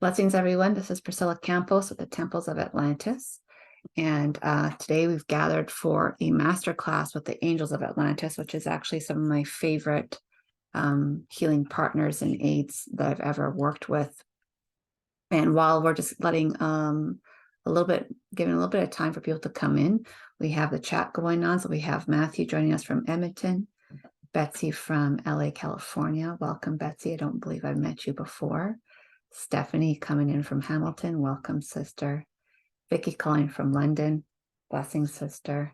Blessings, everyone. This is Priscilla Campos with the Temples of Atlantis. And today we've gathered for a masterclass with the Angels of Atlantis, which is actually some of my favorite healing partners and aides that I've ever worked with. And while we're just letting giving a little bit of time for people to come in, we have the chat going on. So we have Matthew joining us from Edmonton, Betsy from LA, California. Welcome, Betsy. I don't believe I've met you before. Stephanie coming in from Hamilton. Welcome, sister. Vicky calling from London. Blessings, sister.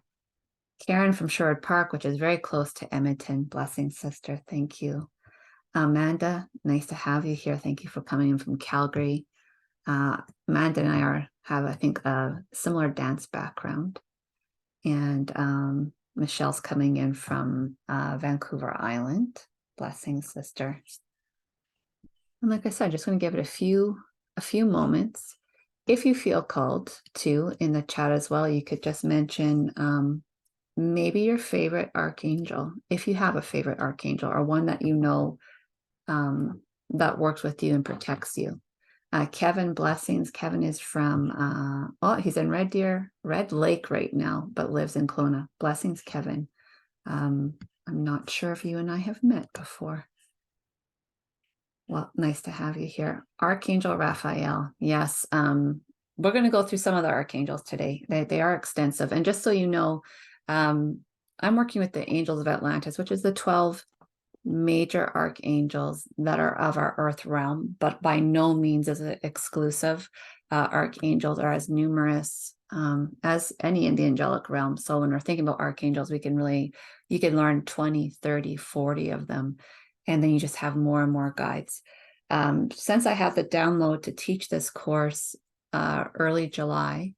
Karen from Sherwood Park, which is very close to Edmonton. Blessings, sister. Thank you. Amanda, nice to have you here. Thank you for coming in from Calgary. Amanda and I have, I think, a similar dance background. And Michelle's coming in from Vancouver Island. Blessings, sister. And like I said, just going to give it a few moments. If you feel called to in the chat as well, you could just mention maybe your favorite archangel, if you have a favorite archangel or one that you know that works with you and protects you. Kevin, blessings. Kevin is from, he's in Red Lake right now, but lives in Kelowna. Blessings, Kevin. I'm not sure if you and I have met before. Well, nice to have you here. Archangel Raphael. Yes. We're going to go through some of the archangels today. They are extensive. And just so you know, I'm working with the Angels of Atlantis, which is the 12 major archangels that are of our earth realm, but by no means is it exclusive. Archangels are as numerous as any in the angelic realm. So when we're thinking about archangels, you can learn 20, 30, 40 of them. And then you just have more and more guides. Since I have the download to teach this course early July,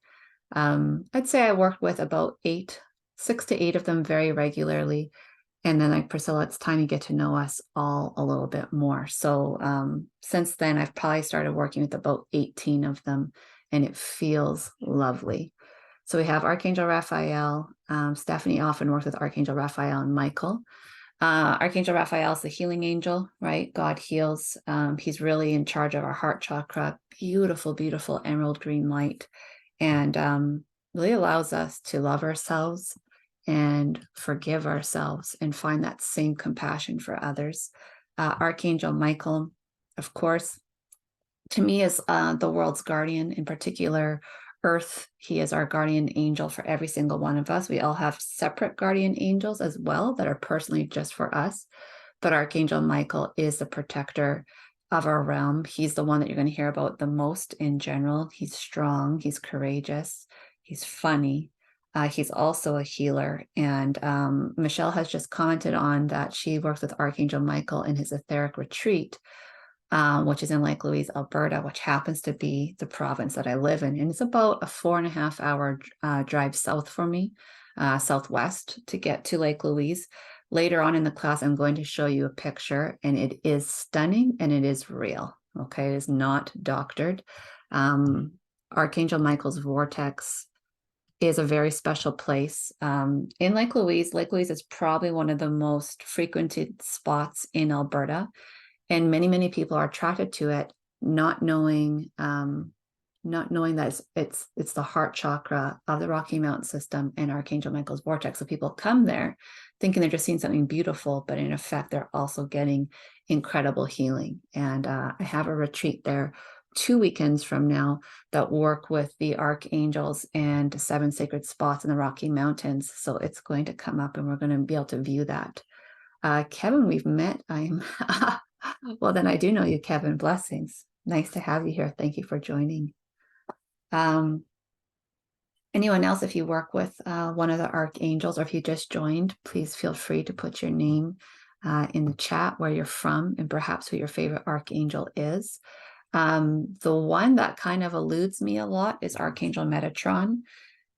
I'd say I worked with about 6 to 8 of them very regularly. And then, like Priscilla, it's time you get to know us all a little bit more. So since then, I've probably started working with about 18 of them, and it feels lovely. So we have Archangel Raphael. Stephanie often works with Archangel Raphael and Michael. Archangel Raphael is the healing angel, right? God heals. He's really in charge of our heart chakra. Beautiful, beautiful emerald green light. And really allows us to love ourselves and forgive ourselves and find that same compassion for others. Archangel Michael, of course, to me is the world's guardian, in particular, Earth. He is our guardian angel for every single one of us. We all have separate guardian angels as well that are personally just for us. But Archangel Michael is the protector of our realm. He's the one that you're going to hear about the most in general. He's strong. He's courageous. He's funny. He's also a healer. And Michelle has just commented on that she works with Archangel Michael in his etheric retreat, which is in Lake Louise, Alberta, which happens to be the province that I live in. And it's about a 4.5 hour drive south for me, southwest, to get to Lake Louise. Later on in the class, I'm going to show you a picture, and it is stunning and it is real. Okay, it is not doctored. Archangel Michael's vortex is a very special place in Lake Louise. Lake Louise is probably one of the most frequented spots in Alberta. And many, many people are attracted to it, not knowing that it's the heart chakra of the Rocky Mountain system and Archangel Michael's vortex. So people come there thinking they're just seeing something beautiful, but in effect, they're also getting incredible healing. And I have a retreat there 2 weekends from now that work with the archangels and 7 sacred spots in the Rocky Mountains. So it's going to come up and we're going to be able to view that. Kevin, we've met. Well, then I do know you, Kevin. Blessings. Nice to have you here. Thank you for joining. Anyone else, if you work with one of the archangels or if you just joined, please feel free to put your name in the chat, where you're from, and perhaps who your favorite archangel is. The one that kind of eludes me a lot is Archangel Metatron.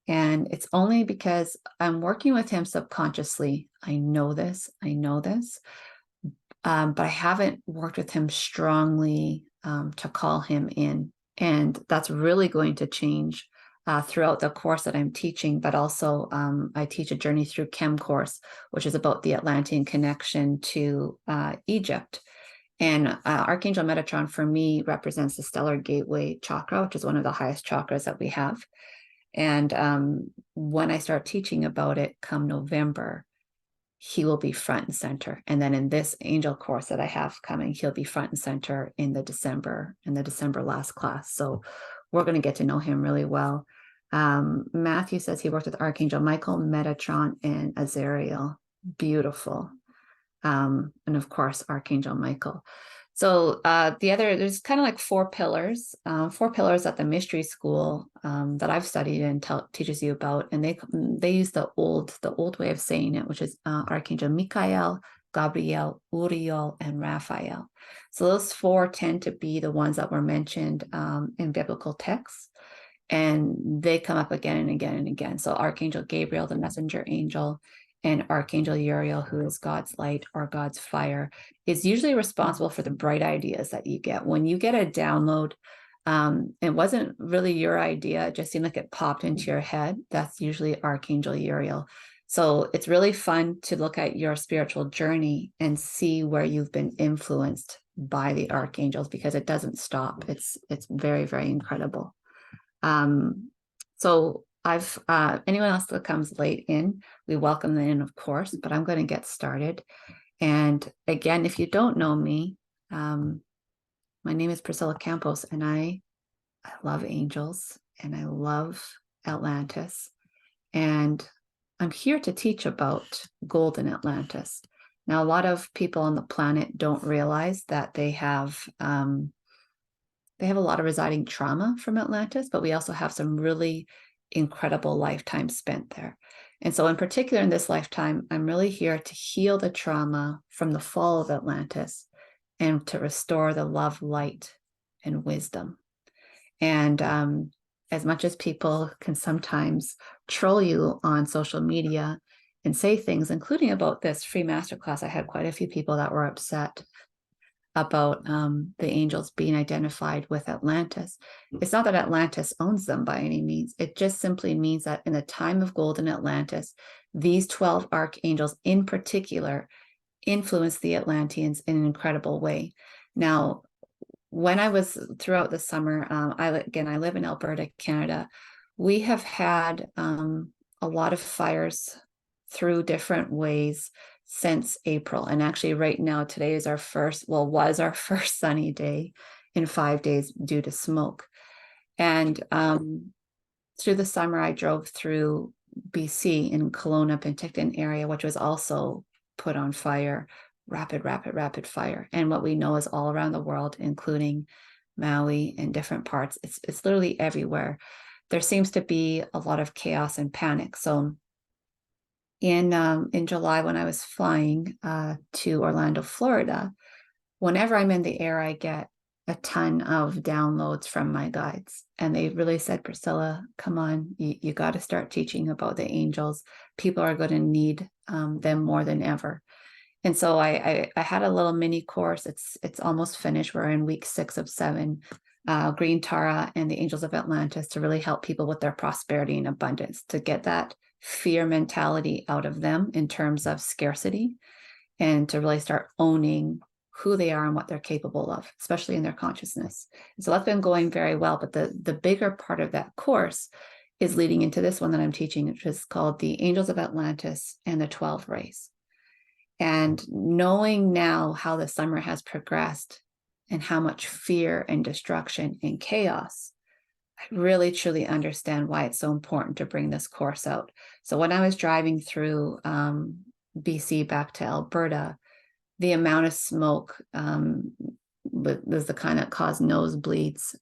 And it's only because I'm working with him subconsciously. I know this. But I haven't worked with him strongly to call him in. And that's really going to change throughout the course that I'm teaching. But also I teach a Journey Through Chem course, which is about the Atlantean connection to Egypt. And Archangel Metatron for me represents the stellar gateway chakra, which is one of the highest chakras that we have. And when I start teaching about it come November, he will be front and center. And then in this angel course that I have coming, he'll be front and center in the December last class. So we're going to get to know him really well. Matthew says he worked with Archangel Michael, Metatron, and Azariel. Beautiful. And of course, Archangel Michael. So there's kind of like four pillars that the mystery school that I've studied and teaches you about, and they use the old way of saying it, which is Archangel Michael, Gabriel, Uriel, and Raphael. So those four tend to be the ones that were mentioned in biblical texts, and they come up again and again and again. So Archangel Gabriel, the messenger angel, and Archangel Uriel, who is God's light or God's fire, is usually responsible for the bright ideas that you get. When you get a download, it wasn't really your idea, it just seemed like it popped into your head. That's usually Archangel Uriel. So it's really fun to look at your spiritual journey and see where you've been influenced by the archangels, because it doesn't stop. It's very, very incredible. So I've anyone else that comes late in, we welcome them in, of course, but I'm going to get started. And again, if you don't know me, my name is Priscilla Campos, and I love angels and I love Atlantis. And I'm here to teach about golden Atlantis. Now, a lot of people on the planet don't realize that they have a lot of residing trauma from Atlantis, but we also have some really incredible lifetime spent there. And so in particular, in this lifetime, I'm really here to heal the trauma from the fall of Atlantis and to restore the love, light, and wisdom. And as much as people can sometimes troll you on social media and say things, including about this free masterclass, I had quite a few people that were upset about the angels being identified with Atlantis. It's not that Atlantis owns them by any means. It just simply means that in the time of golden Atlantis, these 12 archangels in particular influenced the Atlanteans in an incredible way. Now, when I was throughout the summer, I live in Alberta, Canada. We have had a lot of fires through different ways since April. And actually right now, today is was our first sunny day in 5 days due to smoke. And through the summer, I drove through BC in Kelowna, Penticton area, which was also put on fire, rapid fire. And what we know is all around the world, including Maui and different parts, it's literally everywhere. There seems to be a lot of chaos and panic. So in July, when I was flying to Orlando, Florida, whenever I'm in the air, I get a ton of downloads from my guides. And they really said, Priscilla, come on, you got to start teaching about the angels. People are going to need them more than ever. And so I had a little mini course. It's almost finished. We're in week 6 of 7. Green Tara and the Angels of Atlantis, to really help people with their prosperity and abundance, to get that fear mentality out of them in terms of scarcity, and to really start owning who they are and what they're capable of, especially in their consciousness. So that's been going very well. But the bigger part of that course is leading into this one that I'm teaching, which is called the Angels of Atlantis and the 12 Rays. And knowing now how the summer has progressed and how much fear and destruction and chaos, I really truly understand why it's so important to bring this course out. So when I was driving through BC back to Alberta, the amount of smoke was the kind that caused nosebleeds,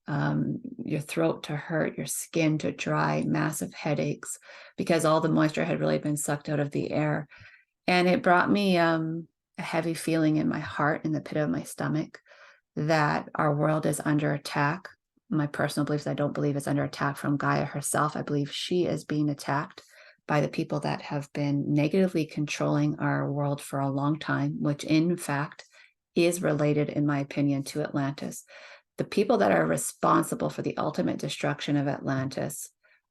your throat to hurt, your skin to dry, massive headaches, because all the moisture had really been sucked out of the air. And it brought me a heavy feeling in my heart, in the pit of my stomach, that our world is under attack. My personal beliefs, I don't believe it's under attack from Gaia herself. I believe she is being attacked by the people that have been negatively controlling our world for a long time, which in fact is related, in my opinion, to Atlantis. The people that are responsible for the ultimate destruction of Atlantis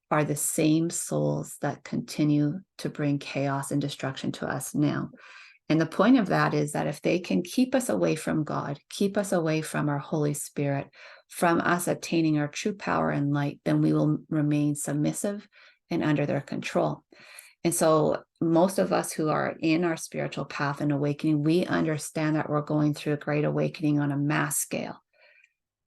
are the same souls that continue to bring chaos and destruction to us now. And the point of that is that if they can keep us away from God, keep us away from our Holy Spirit, from us attaining our true power and light, then we will remain submissive and under their control. And so most of us who are in our spiritual path and awakening, we understand that we're going through a great awakening on a mass scale.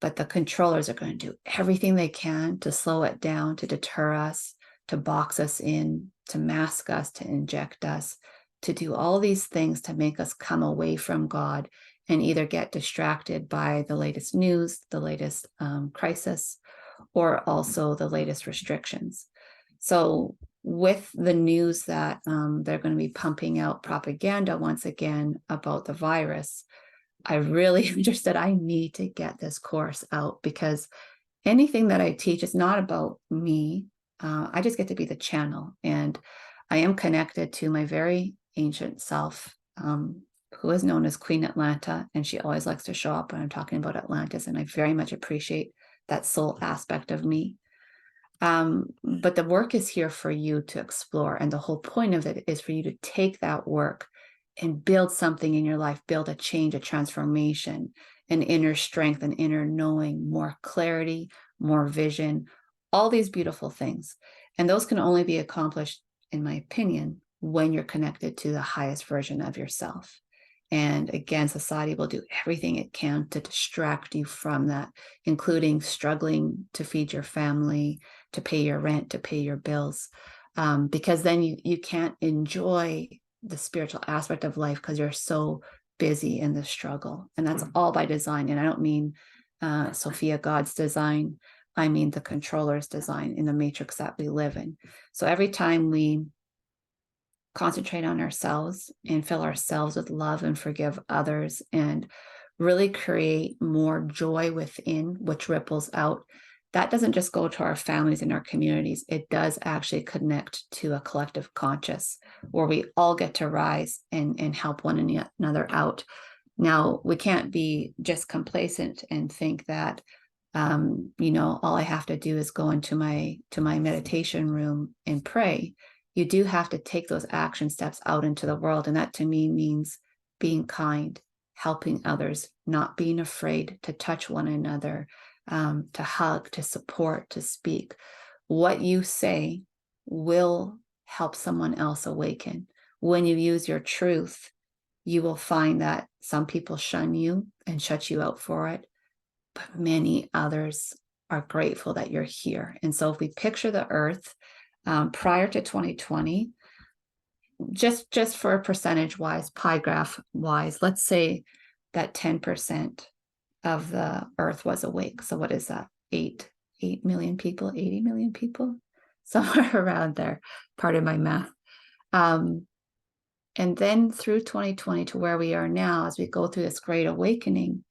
But the controllers are going to do everything they can to slow it down, to deter us, to box us in, to mask us, to inject us, to do all these things to make us come away from God and either get distracted by the latest news, the latest crisis, or also the latest restrictions. So with the news that they're going to be pumping out propaganda once again about the virus, I really understood I need to get this course out, because anything that I teach is not about me. I just get to be the channel, and I am connected to my very ancient self, who is known as Queen Atlanta, and she always likes to show up when I'm talking about Atlantis, and I very much appreciate that soul aspect of me. But the work is here for you to explore, and the whole point of it is for you to take that work and build something in your life, build a change, a transformation, an inner strength, an inner knowing, more clarity, more vision, all these beautiful things. And those can only be accomplished, in my opinion, when you're connected to the highest version of yourself. And again, society will do everything it can to distract you from that, including struggling to feed your family, to pay your rent, to pay your bills, because then you can't enjoy the spiritual aspect of life because you're so busy in the struggle. And that's all by design. And I don't mean Sophia, God's design. I mean the controller's design in the matrix that we live in. So every time we concentrate on ourselves and fill ourselves with love and forgive others and really create more joy within, which ripples out, that doesn't just go to our families and our communities. It does actually connect to a collective conscious where we all get to rise and help one another out. Now, we can't be just complacent and think that, all I have to do is go into my meditation room and pray. You do have to take those action steps out into the world. And that to me means being kind, helping others, not being afraid to touch one another, to hug, to support, to speak. What you say will help someone else awaken. When you use your truth, you will find that some people shun you and shut you out for it, but many others are grateful that you're here. And so if we picture the earth prior to 2020, just for a percentage wise, pie graph wise, let's say that 10% of the earth was awake. So what is that? 8 million people, 80 million people, somewhere around there. Pardon my math. And then through 2020 to where we are now, as we go through this great awakening,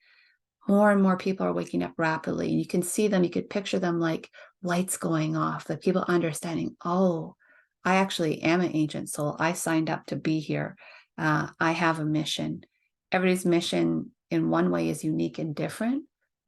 more and more people are waking up rapidly. And you can see them, you could picture them like lights going off, the people understanding, oh, I actually am an ancient soul. I signed up to be here. I have a mission. Everybody's mission in one way is unique and different,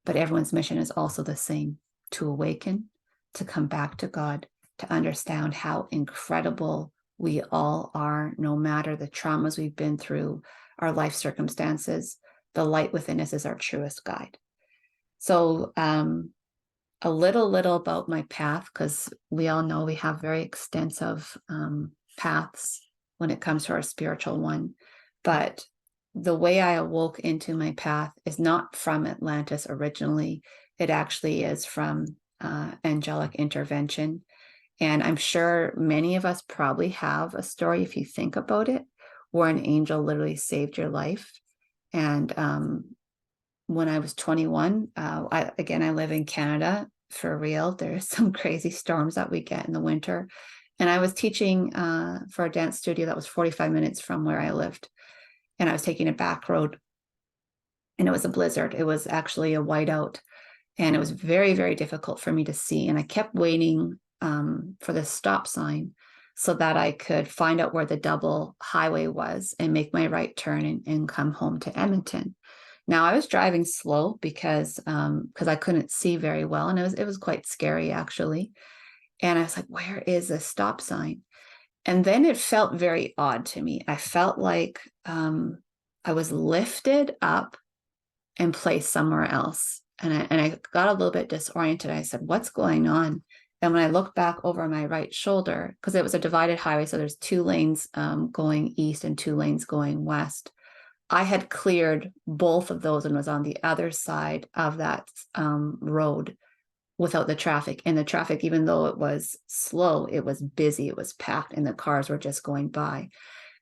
but everyone's mission is also the same: to awaken, to come back to God, to understand how incredible we all are, no matter the traumas we've been through, our life circumstances. The light within us is our truest guide. So a little about my path, because we all know we have very extensive paths when it comes to our spiritual one. But the way I awoke into my path is not from Atlantis originally. It actually is from angelic intervention. And I'm sure many of us probably have a story, if you think about it, where an angel literally saved your life. And when I was 21, I live in Canada for real. There's some crazy storms that we get in the winter. And I was teaching for a dance studio that was 45 minutes from where I lived. And I was taking a back road, and it was a blizzard. It was actually a whiteout. And it was very, very difficult for me to see. And I kept waiting for the stop sign so that I could find out where the double highway was and make my right turn and come home to Edmonton. Now I was driving slow because I couldn't see very well, and it was quite scary actually. And I was like, where is the stop sign? And then it felt very odd to me. I felt like I was lifted up and placed somewhere else. And I got a little bit disoriented. I said, what's going on? And when I looked back over my right shoulder, because it was a divided highway, so there's 2 lanes going east and 2 lanes going west. I had cleared both of those and was on the other side of that road without the traffic. And the traffic, even though it was slow, it was busy, it was packed, and the cars were just going by.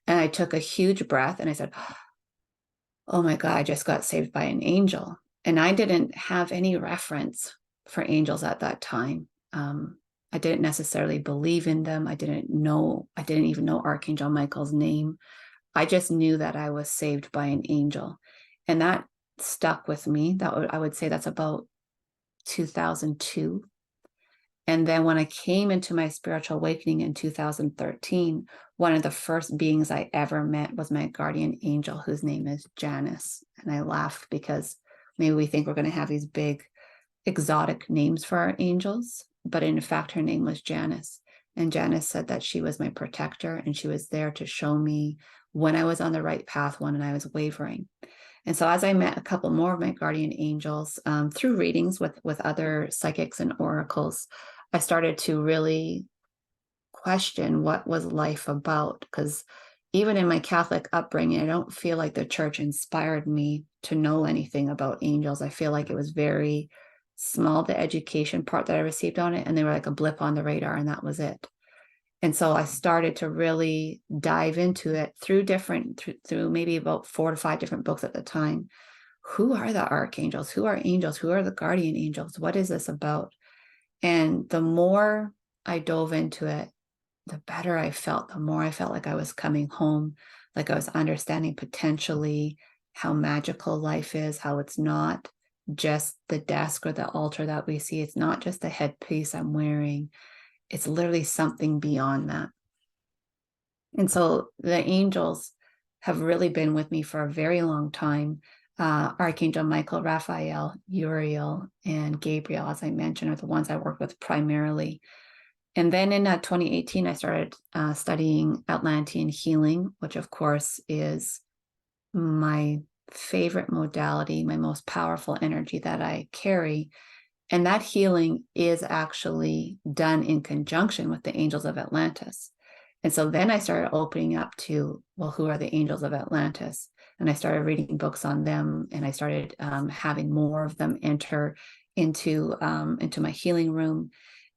And I took a huge breath and I said, oh my God, I just got saved by an angel. And I didn't have any reference for angels at that time. I didn't necessarily believe in them. I didn't even know Archangel Michael's name. I just knew that I was saved by an angel. And that stuck with me. I would say that's about 2002. And then when I came into my spiritual awakening in 2013, one of the first beings I ever met was my guardian angel, whose name is Janice. And I laugh because maybe we think we're going to have these big exotic names for our angels, but in fact, her name was Janice. And Janice said that she was my protector and she was there to show me when I was on the right path, when I was wavering. And so as I met a couple more of my guardian angels through readings with other psychics and oracles, I started to really question what was life about. Because even in my Catholic upbringing, I don't feel like the church inspired me to know anything about angels. I feel like it was very small, the education part that I received on it, and they were like a blip on the radar, and that was it. And so I started to really dive into it through maybe about 4 to 5 different books at the time. Who are the archangels? Who are angels? Who are the guardian angels? What is this about? And the more I dove into it, the better I felt. The more I felt like I was coming home, like I was understanding potentially how magical life is, how it's not just the desk or the altar that we see. It's not just the headpiece I'm wearing. It's literally something beyond that. And so the angels have really been with me for a very long time. Archangel Michael, Raphael, Uriel, and Gabriel, as I mentioned, are the ones I work with primarily. And then in 2018, I started studying Atlantean healing, which of course is my favorite modality, my most powerful energy that I carry. And that healing is actually done in conjunction with the Angels of Atlantis. And so then I started opening up to, well, who are the Angels of Atlantis? And I started reading books on them, and I started having more of them enter into my healing room.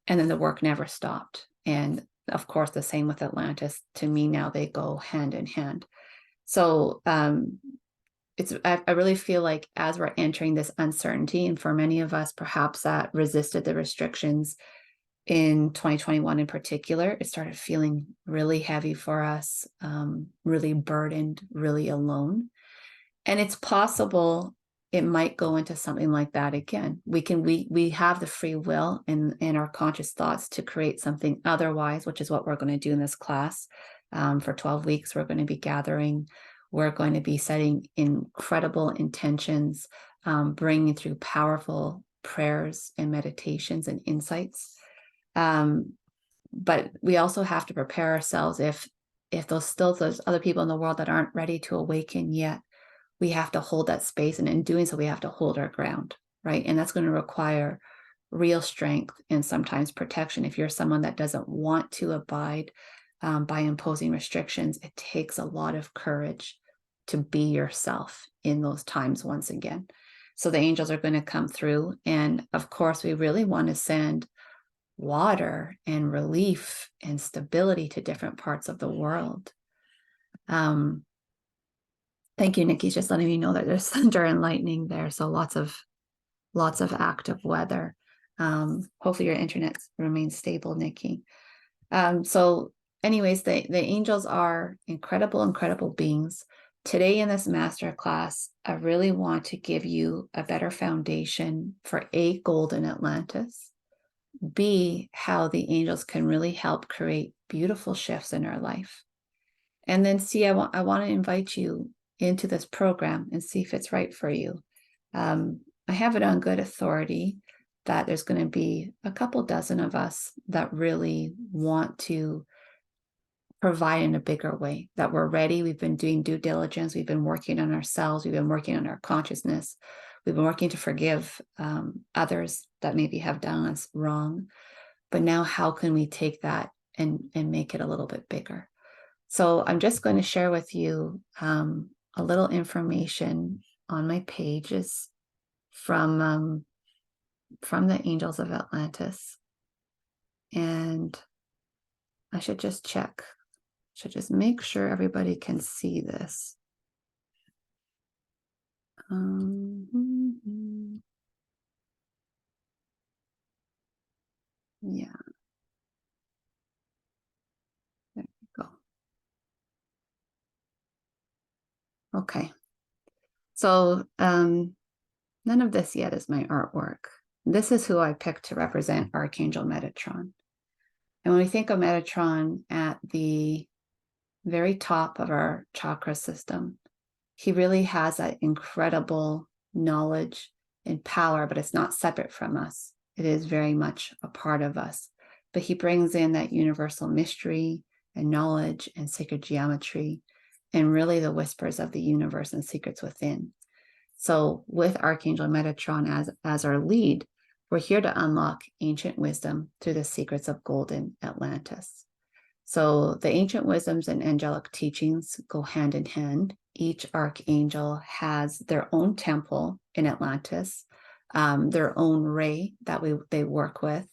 And then the work never stopped. And of course, the same with Atlantis. To me now, they go hand in hand. So I really feel like as we're entering this uncertainty, and for many of us, perhaps that resisted the restrictions in 2021 in particular, it started feeling really heavy for us, really burdened, really alone. And it's possible it might go into something like that again. We have the free will and our conscious thoughts to create something otherwise, which is what we're going to do in this class. For 12 weeks, we're going to be gathering. We're going to be setting incredible intentions, bringing through powerful prayers and meditations and insights. But we also have to prepare ourselves if there's other people in the world that aren't ready to awaken yet. We have to hold that space, and in doing so, we have to hold our ground, right? And that's going to require real strength and sometimes protection. If you're someone that doesn't want to abide by imposing restrictions, it takes a lot of courage to be yourself in those times once again. So the angels are going to come through, and of course, we really want to send water and relief and stability to different parts of the world. Thank you, Nikki's just letting me know that there's thunder and lightning there. So lots of active weather. Hopefully your internet remains stable, Nikki. So anyways, the angels are incredible beings. Today in this masterclass, I really want to give you a better foundation for A, golden Atlantis, B, how the angels can really help create beautiful shifts in our life. And then C, I want to invite you into this program and see if it's right for you. I have it on good authority that there's going to be a couple dozen of us that really want to provide in a bigger way, that we're ready. We've been doing due diligence. We've been working on ourselves. We've been working on our consciousness. We've been working to forgive others that maybe have done us wrong. But now how can we take that and make it a little bit bigger? So I'm just going to share with you a little information on my pages from the Angels of Atlantis. And I should just check. Should just make sure everybody can see this. Yeah. There we go. Okay. So none of this yet is my artwork. This is who I picked to represent Archangel Metatron. And when we think of Metatron at the very top of our chakra system, he really has that incredible knowledge and power, but it's not separate from us. It is very much a part of us. But he brings in that universal mystery and knowledge and sacred geometry and really the whispers of the universe and secrets within. So with Archangel Metatron as our lead, we're here to unlock ancient wisdom through the secrets of golden Atlantis. So the ancient wisdoms and angelic teachings go hand in hand. Each archangel has their own temple in Atlantis, their own ray that they work with,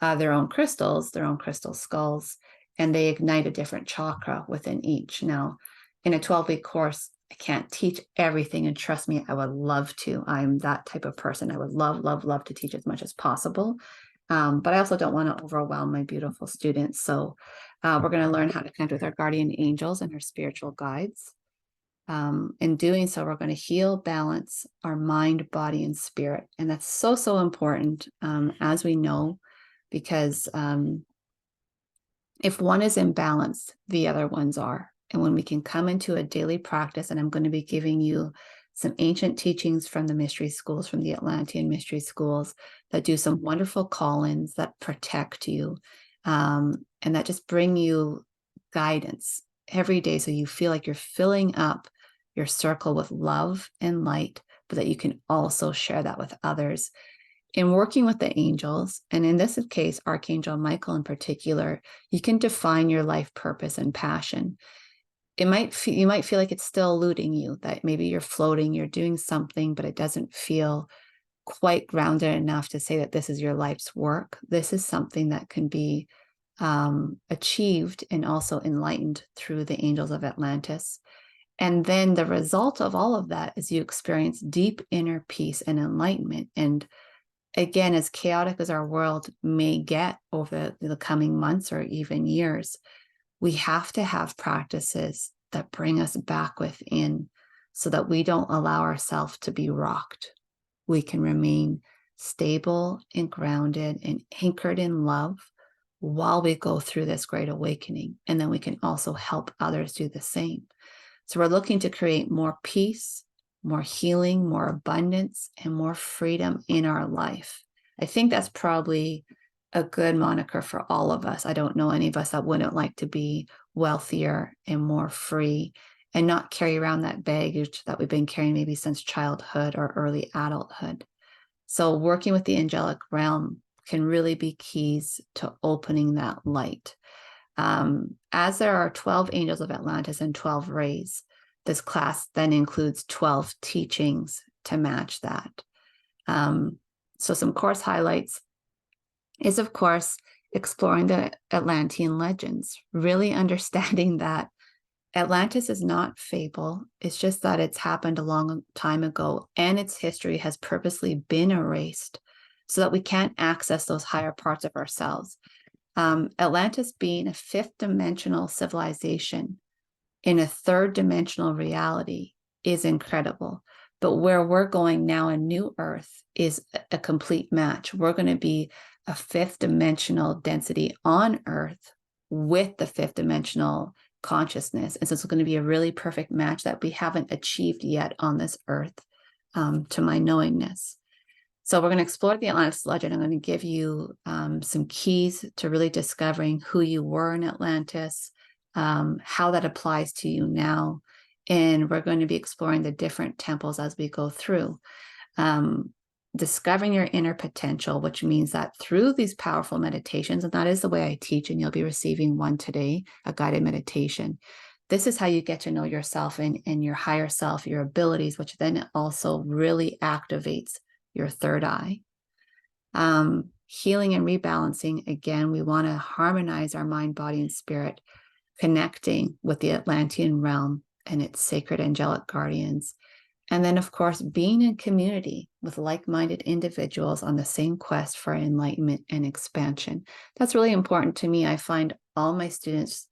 their own crystal skulls, and they ignite a different chakra within each. Now, in a 12-week course, I can't teach everything, and trust me, I would love to. I'm that type of person. I would love to teach as much as possible. But I also don't want to overwhelm my beautiful students. So we're going to learn how to connect with our guardian angels and our spiritual guides. In doing so, we're going to heal, balance our mind, body, and spirit. And that's so important, as we know, because if one is imbalanced, the other ones are. And when we can come into a daily practice, and I'm going to be giving you some ancient teachings from the mystery schools, from the Atlantean mystery schools, that do some wonderful call-ins that protect you, and that just bring you guidance every day, so you feel like you're filling up your circle with love and light, but that you can also share that with others. In working with the angels, and in this case, Archangel Michael in particular, you can define your life purpose and passion. You might feel like it's still eluding you, that maybe you're floating, you're doing something, but it doesn't feel quite grounded enough to say that this is your life's work. This is something that can be achieved and also enlightened through the Angels of Atlantis. And then the result of all of that is you experience deep inner peace and enlightenment. And again, as chaotic as our world may get over the coming months or even years, we have to have practices that bring us back within, so that we don't allow ourselves to be rocked. We can remain stable and grounded and anchored in love while we go through this great awakening. And then we can also help others do the same. So we're looking to create more peace, more healing, more abundance, and more freedom in our life. I think that's probably a good moniker for all of us. I don't know any of us that wouldn't like to be wealthier and more free and not carry around that baggage that we've been carrying maybe since childhood or early adulthood. So working with the angelic realm can really be keys to opening that light. As there are 12 angels of Atlantis and 12 rays, this class then includes 12 teachings to match that. So some course highlights is, of course, exploring the Atlantean legends, really understanding that Atlantis is not fable. It's just that it's happened a long time ago, and its history has purposely been erased so that we can't access those higher parts of ourselves. Atlantis being a fifth dimensional civilization in a third dimensional reality is incredible. But where we're going now in New Earth is a complete match. We're going to be a fifth dimensional density on Earth with the fifth dimensional consciousness. And so it's going to be a really perfect match that we haven't achieved yet on this Earth, to my knowingness. So we're going to explore the Atlantis legend. I'm going to give you some keys to really discovering who you were in Atlantis, how that applies to you now. And we're going to be exploring the different temples as we go through. Discovering your inner potential, which means that through these powerful meditations, and that is the way I teach, and you'll be receiving one today, a guided meditation. This is how you get to know yourself and your higher self, your abilities, which then also really activates your third eye. Healing and rebalancing. Again, we want to harmonize our mind, body, and spirit, connecting with the Atlantean realm and its sacred angelic guardians. And then, of course, being in community with like-minded individuals on the same quest for enlightenment and expansion. That's really important to me. I find all my students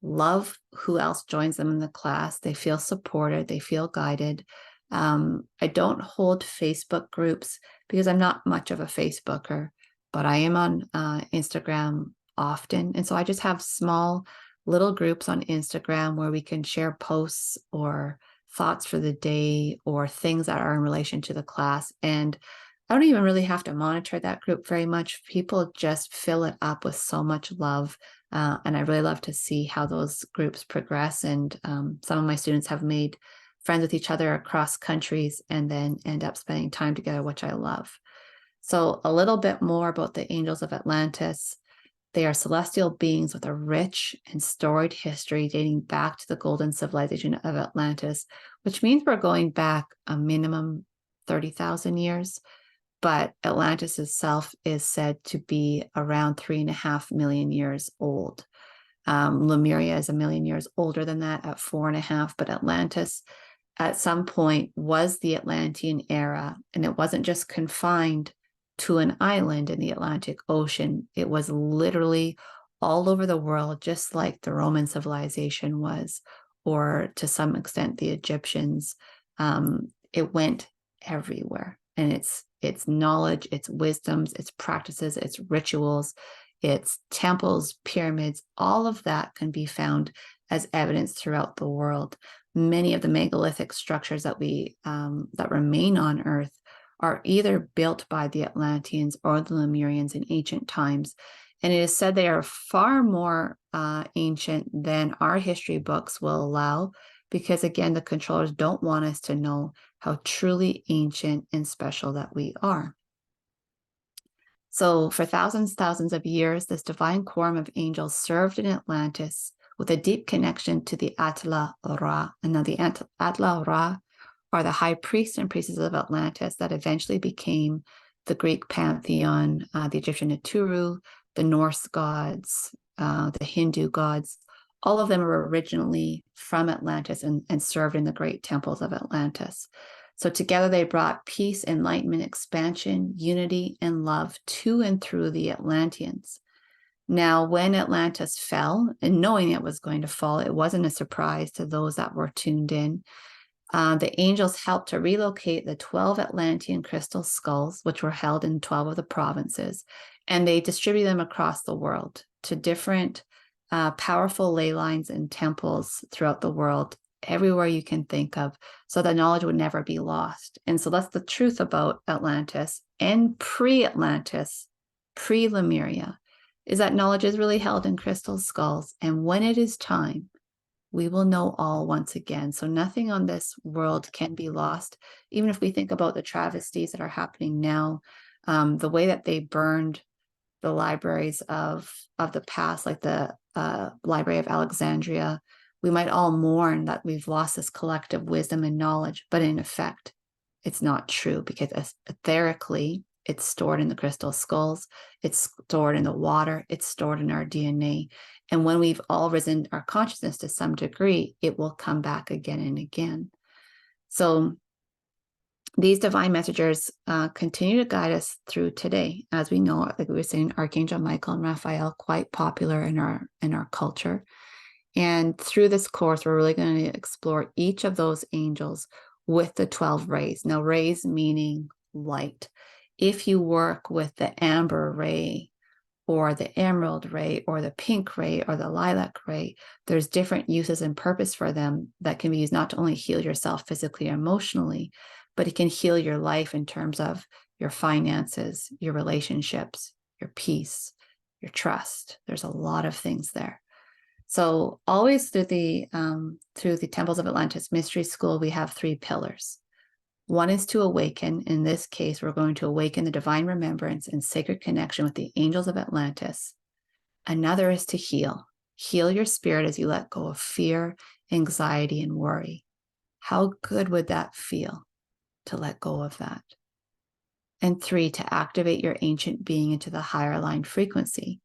love who else joins them in the class. They feel supported. They feel guided. I don't hold Facebook groups because I'm not much of a Facebooker, but I am on Instagram often. And so I just have small little groups on Instagram where we can share posts or thoughts for the day or things that are in relation to the class. And I don't even really have to monitor that group very much. People just fill it up with so much love. And I really love to see how those groups progress. And some of my students have made friends with each other across countries and then end up spending time together, which I love. So a little bit more about the Angels of Atlantis. They are celestial beings with a rich and storied history dating back to the golden civilization of Atlantis, which means we're going back a minimum 30,000 years. But Atlantis itself is said to be around 3.5 million years old. Lemuria is 1 million years older than that at 4.5, but Atlantis at some point was the Atlantean era, and it wasn't just confined to an island in the Atlantic Ocean. It was literally all over the world, just like the Roman civilization was, or to some extent the Egyptians. It went everywhere, and its knowledge, its wisdoms, its practices, its rituals, its temples, pyramids, all of that can be found as evidence throughout the world. Many of the megalithic structures that that remain on Earth are either built by the Atlanteans or the Lemurians in ancient times. And it is said they are far more ancient than our history books will allow, because again, the controllers don't want us to know how truly ancient and special that we are. So for thousands of years, this divine quorum of angels served in Atlantis with a deep connection to the Atla Ra. And now the Atla Ra are the high priests and priestesses of Atlantis that eventually became the Greek pantheon, the Egyptian Aturu, the Norse gods, the Hindu gods. All of them were originally from Atlantis and served in the great temples of Atlantis. So together they brought peace, enlightenment, expansion, unity, and love to and through the Atlanteans. Now, when Atlantis fell, and knowing it was going to fall, it wasn't a surprise to those that were tuned in. The angels helped to relocate the 12 Atlantean crystal skulls, which were held in 12 of the provinces, and they distributed them across the world to different powerful ley lines and temples throughout the world, everywhere you can think of, so that knowledge would never be lost. And so that's the truth about Atlantis and pre-Atlantis, pre-Lemuria, is that knowledge is really held in crystal skulls. And when it is time, we will know all once again. So nothing on this world can be lost. Even if we think about the travesties that are happening now, the way that they burned the libraries of the past, like the Library of Alexandria, we might all mourn that we've lost this collective wisdom and knowledge, but in effect, it's not true, because etherically, it's stored in the crystal skulls, it's stored in the water, it's stored in our DNA. And when we've all risen our consciousness to some degree, it will come back again and again. So these divine messengers continue to guide us through today. As we know, like we were saying, Archangel Michael and Raphael, quite popular in our culture. And through this course, we're really going to explore each of those angels with the 12 rays. Now, rays meaning light. If you work with the amber ray or the emerald ray or the pink ray or the lilac ray, there's different uses and purpose for them that can be used not to only heal yourself physically or emotionally, but it can heal your life in terms of your finances, your relationships, your peace, your trust. There's a lot of things there. So always through the Temples of Atlantis Mystery School, we have three pillars. One is to awaken. In this case, we're going to awaken the divine remembrance and sacred connection with the angels of Atlantis. Another is to heal. Heal your spirit as you let go of fear, anxiety, and worry. How good would that feel to let go of that? And three, to activate your ancient being into the higher aligned frequency.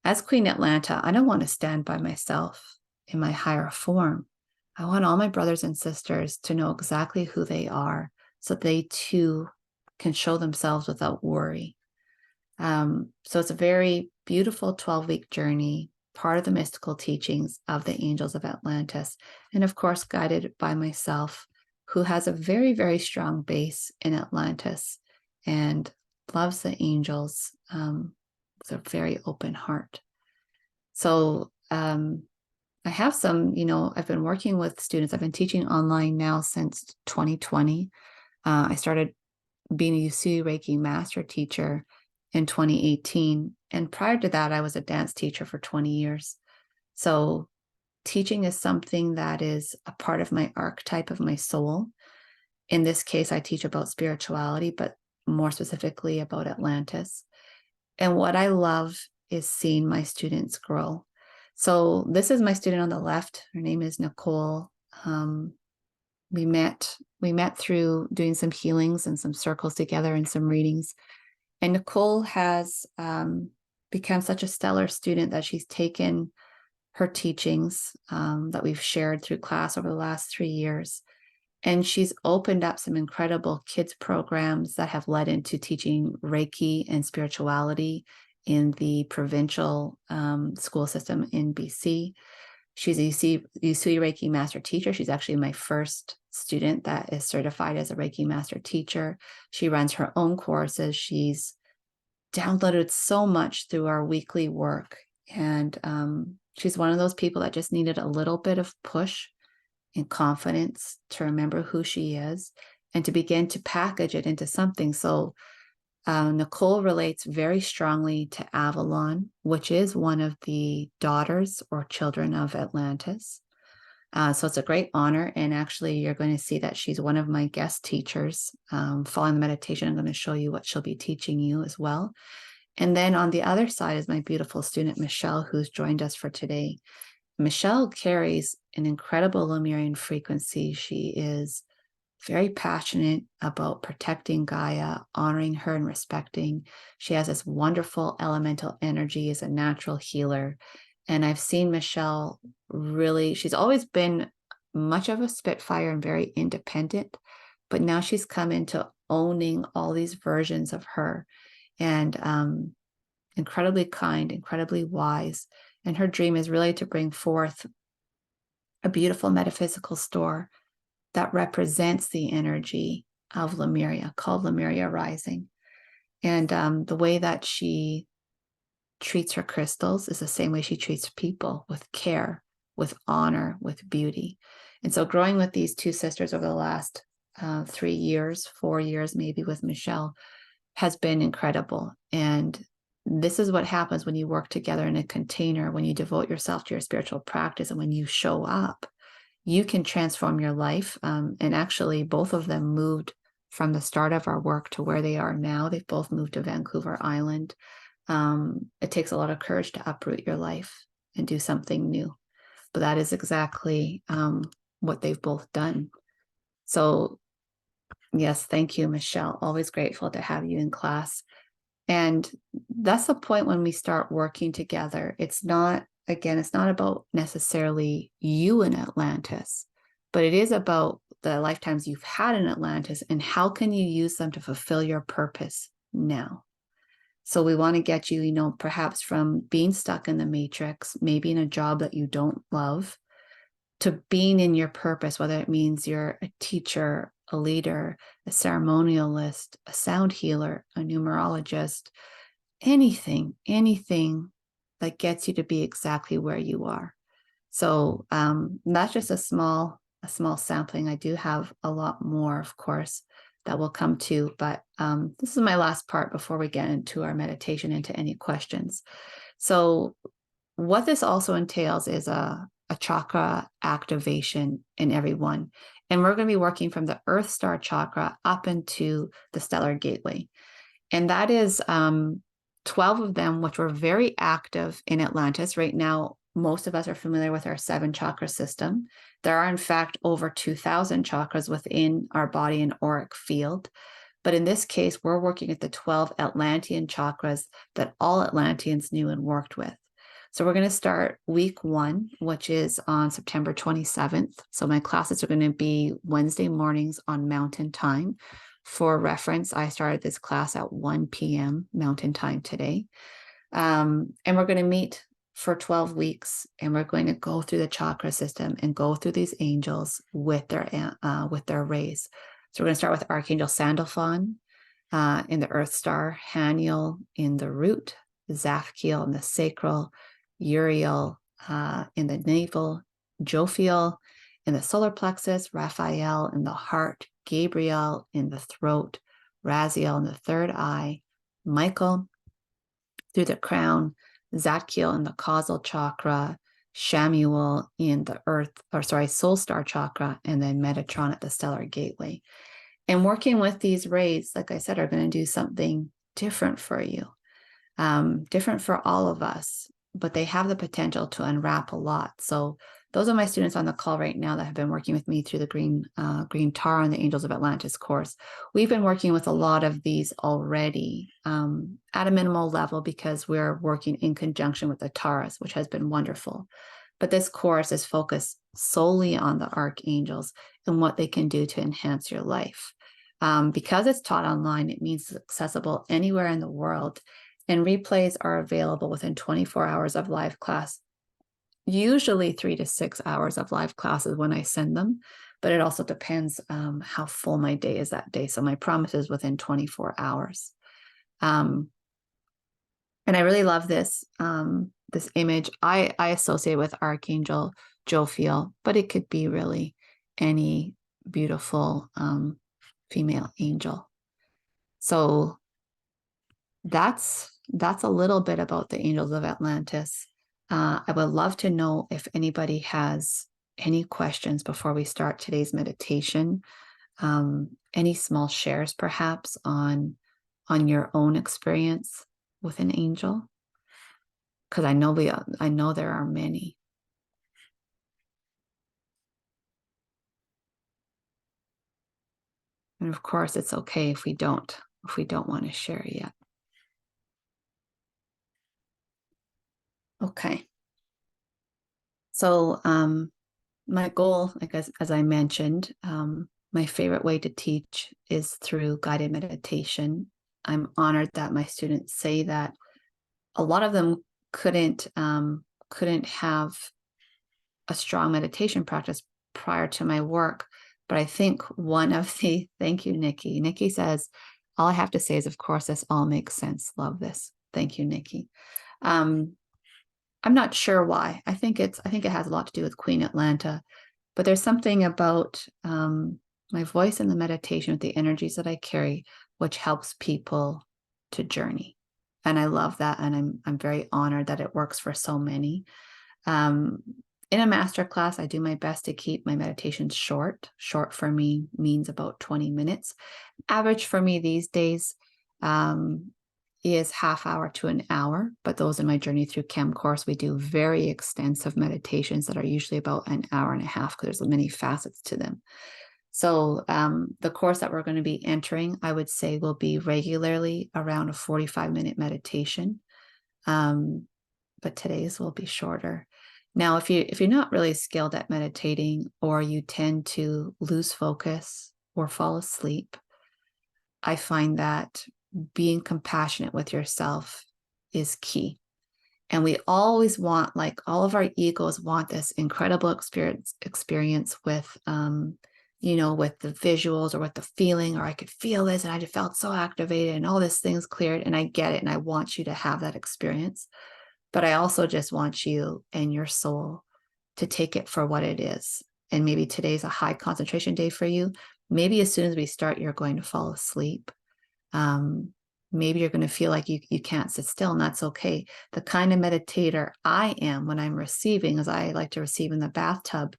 As Queen Atlanta, I don't want to stand by myself in my higher form. I want all my brothers and sisters to know exactly who they are so they too can show themselves without worry. So it's a very beautiful 12-week journey, part of the mystical teachings of the Angels of Atlantis, and of course, guided by myself, who has a very, very strong base in Atlantis and loves the angels with a very open heart. So I have some, I've been working with students. I've been teaching online now since 2020. I started being a UC Reiki master teacher in 2018. And prior to that, I was a dance teacher for 20 years. So teaching is something that is a part of my archetype of my soul. In this case, I teach about spirituality, but more specifically about Atlantis. And what I love is seeing my students grow. So this is my student on the left. Her name is Nicole. We met through doing some healings and some circles together and some readings. And Nicole has become such a stellar student that she's taken her teachings that we've shared through class over the last 3 years. And she's opened up some incredible kids programs that have led into teaching Reiki and spirituality in the provincial school system in BC. She's a UC Reiki master teacher. She's actually my first student that is certified as a Reiki master teacher. She runs her own courses. She's downloaded so much through our weekly work. And she's one of those people that just needed a little bit of push and confidence to remember who she is and to begin to package it into something. So Nicole relates very strongly to Avalon, which is one of the daughters or children of Atlantis. So it's a great honor. And actually, you're going to see that she's one of my guest teachers. Following the meditation, I'm going to show you what she'll be teaching you as well. And then on the other side is my beautiful student, Michelle, who's joined us for today. Michelle carries an incredible Lemurian frequency. She is very passionate about protecting Gaia, honoring her and respecting. She has this wonderful elemental energy as a natural healer. And I've seen Michelle really, she's always been much of a spitfire and very independent, but now she's come into owning all these versions of her and incredibly kind, incredibly wise. And her dream is really to bring forth a beautiful metaphysical store that represents the energy of Lemuria, called Lemuria Rising. And the way that she treats her crystals is the same way she treats people, with care, with honor, with beauty. And so growing with these two sisters over the last 3 years, 4 years maybe with Michelle has been incredible. And this is what happens when you work together in a container, when you devote yourself to your spiritual practice, and when you show up, you can transform your life. And actually, both of them moved from the start of our work to where they are now. They've both moved to Vancouver Island. It takes a lot of courage to uproot your life and do something new. But that is exactly what they've both done. So, yes, thank you, Michelle. Always grateful to have you in class. And that's the point when we start working together. It's not about necessarily you in Atlantis, but it is about the lifetimes you've had in Atlantis and how can you use them to fulfill your purpose now. So we want to get you, perhaps from being stuck in the matrix, maybe in a job that you don't love, to being in your purpose, whether it means you're a teacher, a leader, a ceremonialist, a sound healer, a numerologist, anything that gets you to be exactly where you are. So that's just a small sampling. I do have a lot more, of course, that will come to, but this is my last part before we get into our meditation, into any questions. So what this also entails is a chakra activation in everyone. And we're going to be working from the Earth Star chakra up into the stellar gateway. And that is 12 of them, which were very active in Atlantis. Right now, most of us are familiar with our 7 chakra system. There are, in fact, over 2,000 chakras within our body and auric field. But in this case, we're working at the 12 Atlantean chakras that all Atlanteans knew and worked with. So we're going to start week 1, which is on September 27th. So my classes are going to be Wednesday mornings on Mountain Time. For reference, I started this class at 1 p.m. Mountain Time today. And we're going to meet for 12 weeks, and we're going to go through the chakra system and go through these angels with their rays. So we're going to start with Archangel Sandalphon in the Earth Star, Haniel in the root, Zaphkiel in the sacral, Uriel in the navel, Jophiel in the solar plexus, Raphael in the heart, Gabriel in the throat, Raziel in the third eye, Michael through the crown, Zadkiel in the causal chakra, Shamuel in the soul star chakra, and then Metatron at the stellar gateway. And working with these rays, like I said, are going to do something different for you, different for all of us, but they have the potential to unwrap a lot. So those are my students on the call right now that have been working with me through the Green Tar and the Angels of Atlantis course. We've been working with a lot of these already at a minimal level because we're working in conjunction with the Taras, which has been wonderful. But this course is focused solely on the archangels and what they can do to enhance your life. Because it's taught online, it means it's accessible anywhere in the world. And replays are available within 24 hours of live class. Usually 3 to 6 hours of live classes when I send them, but it also depends how full my day is that day. So my promise is within 24 hours. And I really love this image. I associate with Archangel Jophiel, but it could be really any beautiful female angel. So that's a little bit about the Angels of Atlantis. I would love to know if anybody has any questions before we start today's meditation. Any small shares, perhaps, on your own experience with an angel, because I know there are many. And of course, it's okay if we don't want to share yet. Okay. So my goal, like as I mentioned, my favorite way to teach is through guided meditation. I'm honored that my students say that a lot of them couldn't have a strong meditation practice prior to my work. But I think thank you, Nikki. Nikki says, all I have to say is, of course, this all makes sense. Love this. Thank you, Nikki. I'm not sure why. I think it has a lot to do with Queen Atlanta, but there's something about my voice and the meditation with the energies that I carry, which helps people to journey. And I love that. And I'm very honored that it works for so many. In a masterclass, I do my best to keep my meditations short. Short for me means about 20 minutes. Average for me these days is half hour to an hour, but those in my Journey Through Chem course, we do very extensive meditations that are usually about an hour and a half because there's many facets to them. So the course that we're going to be entering, I would say, will be regularly around a 45-minute meditation, but today's will be shorter. Now, if you're not really skilled at meditating, or you tend to lose focus or fall asleep, I find that being compassionate with yourself is key. And we always want, like, all of our egos want this incredible experience with, with the visuals or with the feeling, or I could feel this and I just felt so activated and all these things cleared, and I get it. And I want you to have that experience. But I also just want you and your soul to take it for what it is. And maybe today's a high concentration day for you. Maybe as soon as we start, you're going to fall asleep. Maybe you're going to feel like you can't sit still, and that's okay. The kind of meditator I am when I'm receiving is I like to receive in the bathtub.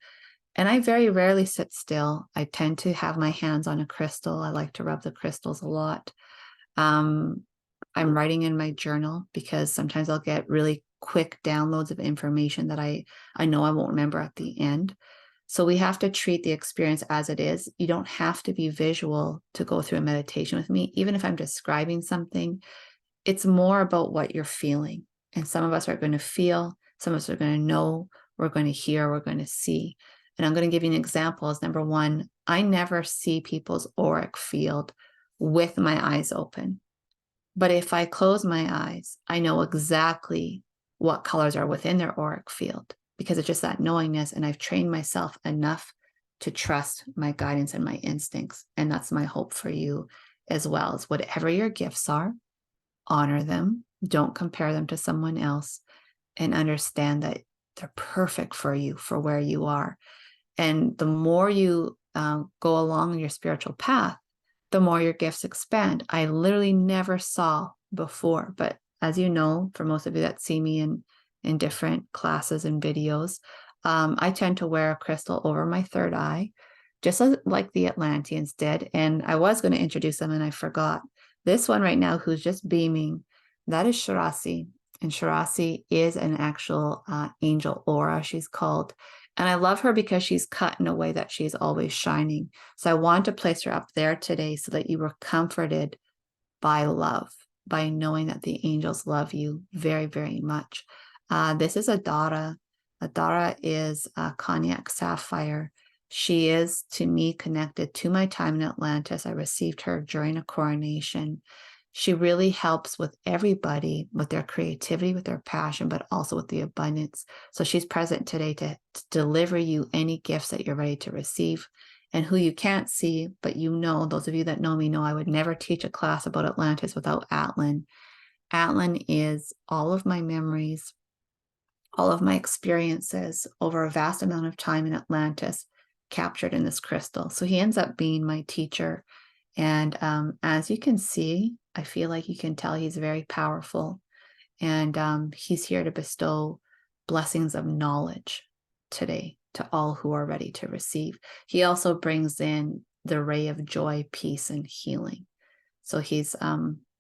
And I very rarely sit still. I tend to have my hands on a crystal. I like to rub the crystals a lot. I'm writing in my journal because sometimes I'll get really quick downloads of information that I know I won't remember at the end. So we have to treat the experience as it is. You don't have to be visual to go through a meditation with me. Even if I'm describing something, it's more about what you're feeling. And some of us are going to feel, some of us are going to know, we're going to hear, we're going to see. And I'm going to give you an example. As number one, I never see people's auric field with my eyes open. But if I close my eyes, I know exactly what colors are within their auric field because it's just that knowingness. And I've trained myself enough to trust my guidance and my instincts. And that's my hope for you as well, is whatever your gifts are, honor them. Don't compare them to someone else, and understand that they're perfect for you, for where you are. And the more you go along your spiritual path, the more your gifts expand. I literally never saw before, but as you know, for most of you that see me in different classes and videos, I tend to wear a crystal over my third eye, just like the Atlanteans did. And I was going to introduce them and I forgot. This one right now, who's just beaming, that is Shirasi. And Shirasi is an actual angel aura, she's called. And I love her because she's cut in a way that she's always shining. So I want to place her up there today so that you were comforted by love, by knowing that the angels love you very, very much. This is Adara. Adara is a cognac sapphire. She is, to me, connected to my time in Atlantis. I received her during a coronation. She really helps with everybody, with their creativity, with their passion, but also with the abundance. So she's present today to deliver you any gifts that you're ready to receive. And who you can't see, but you know, those of you that know me know I would never teach a class about Atlantis without Atlan. Atlan is all of my memories, all of my experiences over a vast amount of time in Atlantis captured in this crystal. So he ends up being my teacher. And as you can see, I feel like you can tell he's very powerful. And he's here to bestow blessings of knowledge today to all who are ready to receive. He also brings in the ray of joy, peace, and healing. So he's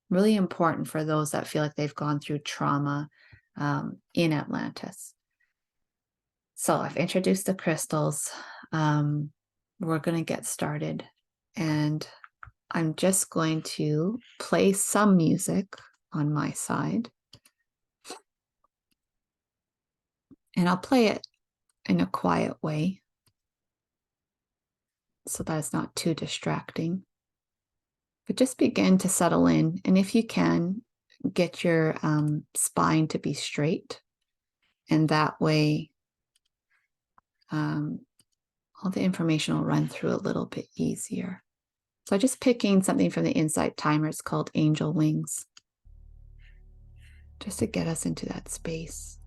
really important for those that feel like they've gone through trauma in Atlantis. So I've introduced the crystals. We're going to get started. And I'm just going to play some music on my side. And I'll play it in a quiet way so that it's not too distracting. But just begin to settle in. And if you can, get your spine to be straight. And that way, all the information will run through a little bit easier. So I'm just picking something from the Insight Timer. It's called Angel Wings, just to get us into that space.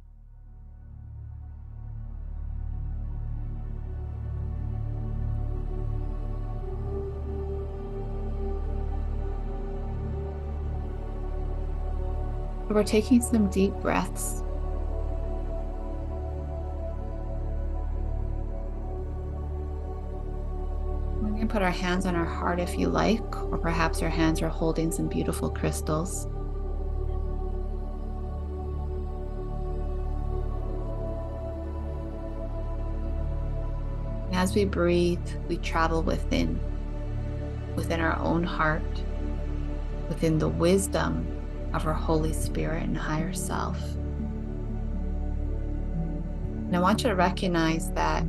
We're taking some deep breaths. We're going to put our hands on our heart if you like, or perhaps your hands are holding some beautiful crystals. And as we breathe, we travel within our own heart, within the wisdom of our Holy Spirit and higher self. And I want you to recognize that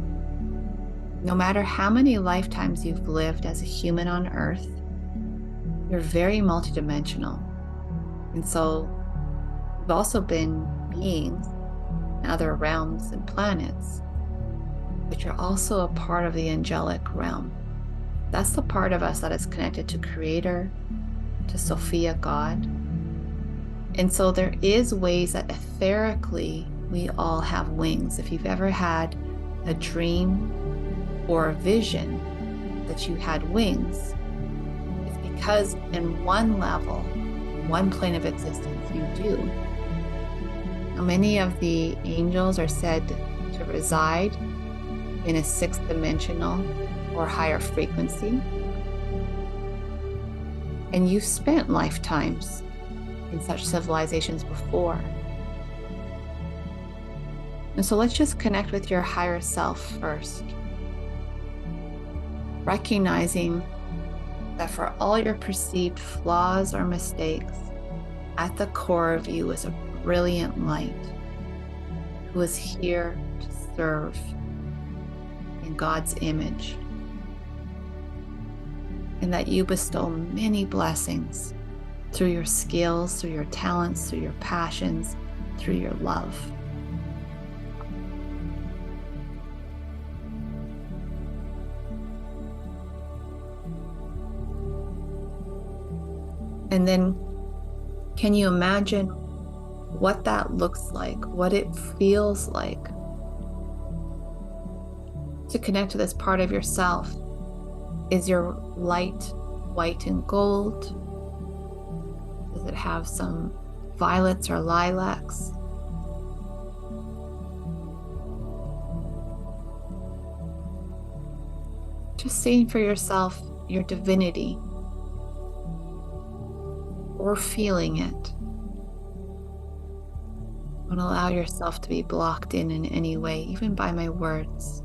no matter how many lifetimes you've lived as a human on Earth, you're very multidimensional. And so you've also been beings in other realms and planets, but you're also a part of the angelic realm. That's the part of us that is connected to Creator, to Sophia, God. And so there is ways that etherically we all have wings. If you've ever had a dream or a vision that you had wings, it's because in one level one plane of existence, you do. Now, many of the angels are said to reside in a sixth dimensional or higher frequency. And you've spent lifetimes in such civilizations before. And so let's just connect with your higher self first, recognizing that for all your perceived flaws or mistakes, at the core of you is a brilliant light who is here to serve in God's image, and that you bestow many blessings through your skills, through your talents, through your passions, through your love. And then, can you imagine what that looks like, what it feels like to connect to this part of yourself? Is your light white and gold? Does it have some violets or lilacs? Just seeing for yourself your divinity, or feeling it. Don't allow yourself to be blocked in any way, even by my words.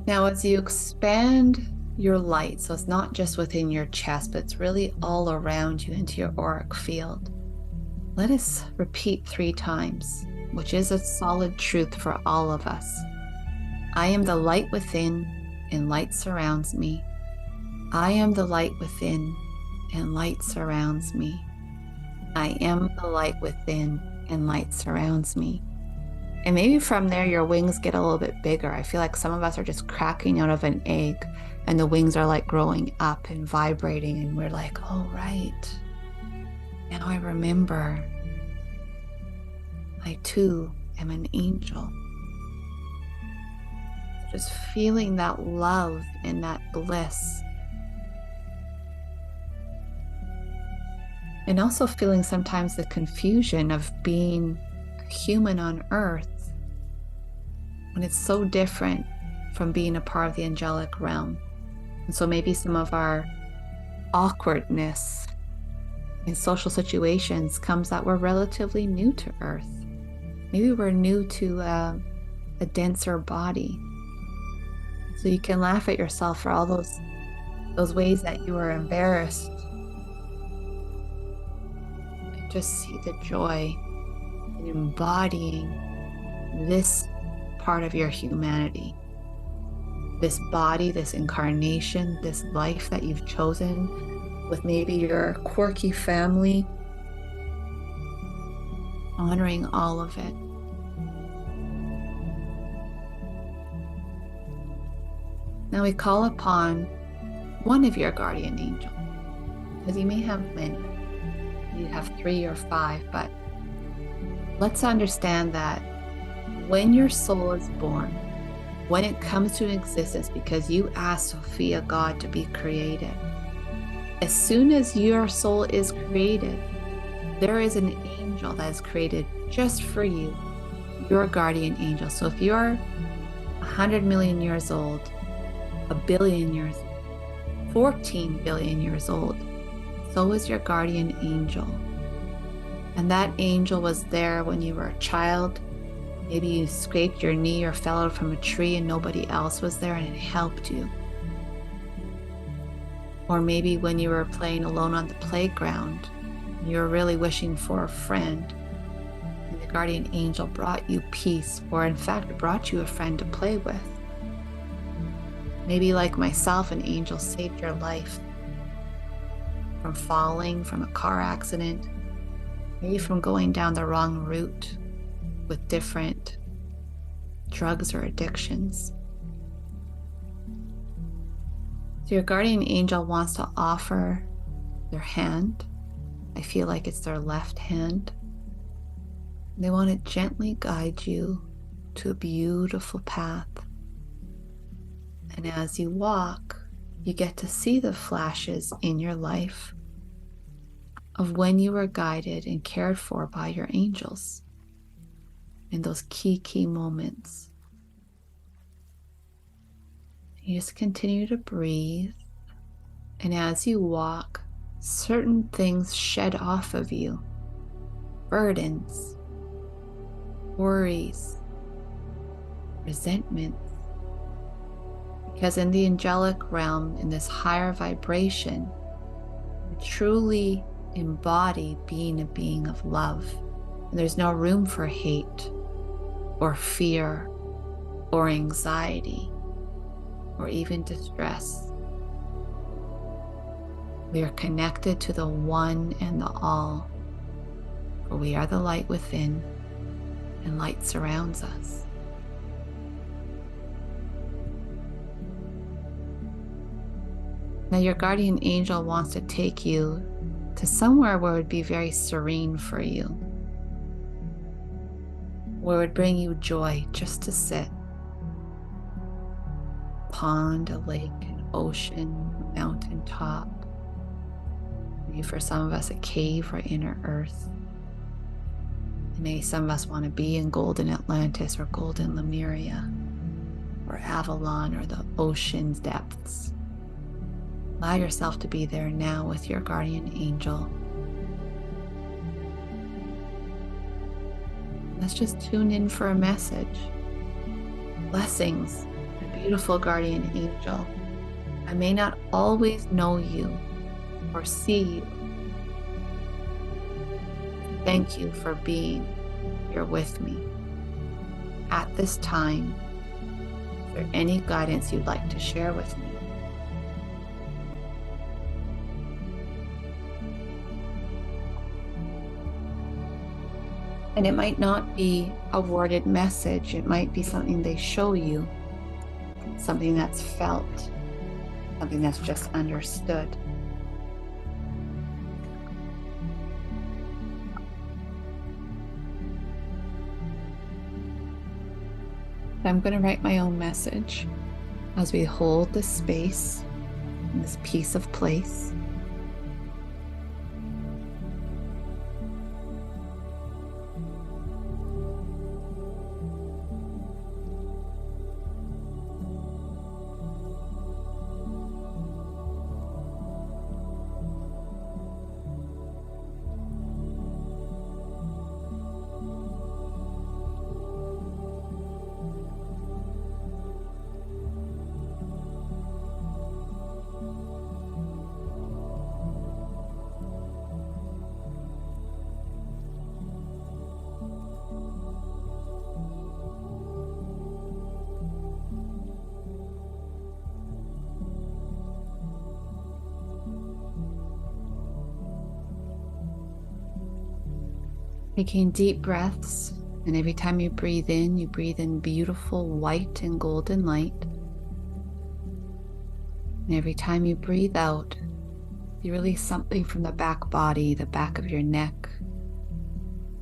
Now, as you expand your light, so it's not just within your chest, but it's really all around you into your auric field, let us repeat 3 times, which is a solid truth for all of us. I am the light within, and light surrounds me. I am the light within, and light surrounds me. I am the light within, and light surrounds me. And maybe from there, your wings get a little bit bigger. I feel like some of us are just cracking out of an egg, and the wings are like growing up and vibrating, and we're like, oh, right. Now I remember. I too am an angel. Just feeling that love and that bliss. And also feeling sometimes the confusion of being human on earth when it's so different from being a part of the angelic realm. And so maybe some of our awkwardness in social situations comes that we're relatively new to earth. Maybe we're new to a denser body. So you can laugh at yourself for all those ways that you were embarrassed. And just see the joy in embodying this part of your humanity. This body, this incarnation, this life that you've chosen with maybe your quirky family. Honoring all of it. Now we call upon one of your guardian angels, because you may have many. You have 3 or 5, but let's understand that when your soul is born, when it comes to existence, because you asked Sophia God to be created, as soon as your soul is created, there is an angel that is created just for you, your guardian angel. So if you're 100 million years old, 1 billion years, 14 billion years old, so is your guardian angel. And that angel was there when you were a child. Maybe you scraped your knee or fell out from a tree and nobody else was there and it helped you. Or maybe when you were playing alone on the playground, you were really wishing for a friend, and the guardian angel brought you peace, or in fact brought you a friend to play with. Maybe like myself, an angel saved your life from falling from a car accident, maybe from going down the wrong route with different drugs or addictions. So your guardian angel wants to offer their hand. I feel like it's their left hand. They want to gently guide you to a beautiful path. And as you walk, you get to see the flashes in your life of when you were guided and cared for by your angels in those key moments. You just continue to breathe. And as you walk, certain things shed off of you. Burdens, worries, resentments. Because in the angelic realm, in this higher vibration, you truly embody being a being of love. And there's no room for hate or fear or anxiety or even distress. We are connected to the one and the all, for we are the light within, and light surrounds us. Now your guardian angel wants to take you to somewhere where it would be very serene for you, where it would bring you joy just to sit. Pond, a lake, an ocean, a mountaintop. Maybe for some of us, a cave or inner earth. And maybe some of us want to be in golden Atlantis or golden Lemuria or Avalon or the ocean's depths. Allow yourself to be there now with your guardian angel. Let's just tune in for a message. Blessings, my beautiful guardian angel. I may not always know you or see you. Thank you for being here with me. At this time, is there any guidance you'd like to share with me? And it might not be a worded message. It might be something they show you, something that's felt, something that's just understood. I'm going to write my own message as we hold this space in this piece of place. Taking deep breaths, and every time you breathe in beautiful white and golden light. And every time you breathe out, you release something from the back body, the back of your neck,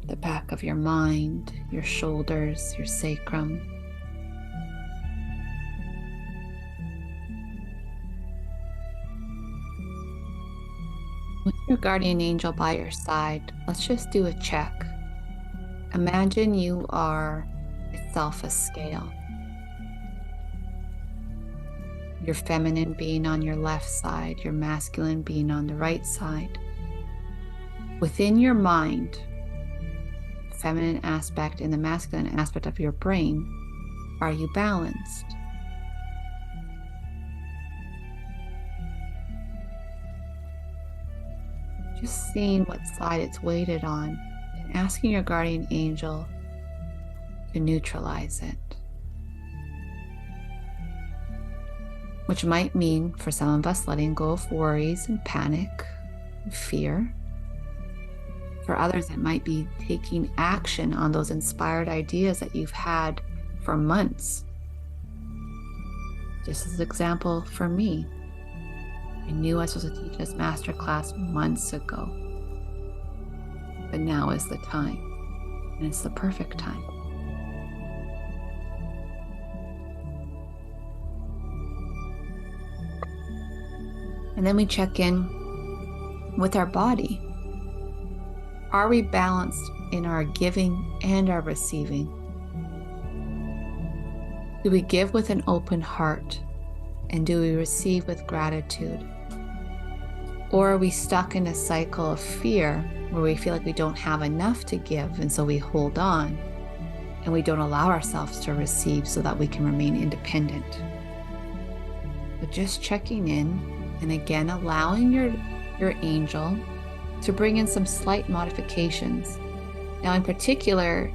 the back of your mind, your shoulders, your sacrum. With your guardian angel by your side, let's just do a check. Imagine you are itself a scale. Your feminine being on your left side, your masculine being on the right side. Within your mind, the feminine aspect and the masculine aspect of your brain, are you balanced? Just seeing what side it's weighted on and asking your guardian angel to neutralize it. Which might mean for some of us letting go of worries and panic and fear. For others, it might be taking action on those inspired ideas that you've had for months. Just as an example for me, I knew I was supposed to teach this masterclass months ago, but now is the time, and it's the perfect time. And then we check in with our body. Are we balanced in our giving and our receiving? Do we give with an open heart? And do we receive with gratitude? Or are we stuck in a cycle of fear where we feel like we don't have enough to give, and so we hold on and we don't allow ourselves to receive so that we can remain independent? But just checking in, and again allowing your angel to bring in some slight modifications. Now, in particular,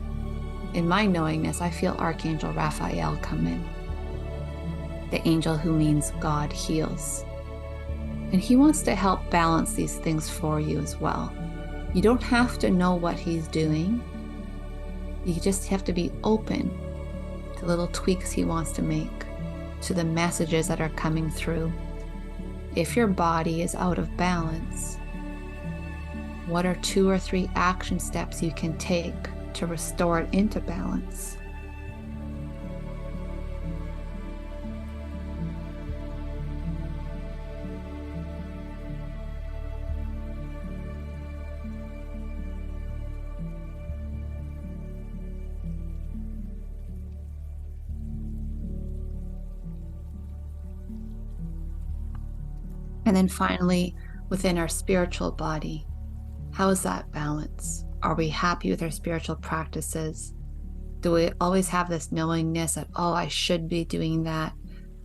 in my knowingness, I feel Archangel Raphael come in, the angel who means God heals. And he wants to help balance these things for you as well. You don't have to know what he's doing. You just have to be open to little tweaks he wants to make, to the messages that are coming through. If your body is out of balance, what are 2 or 3 action steps you can take to restore it into balance? And then finally, within our spiritual body, how is that balance? Are we happy with our spiritual practices? Do we always have this knowingness that, oh, I should be doing that,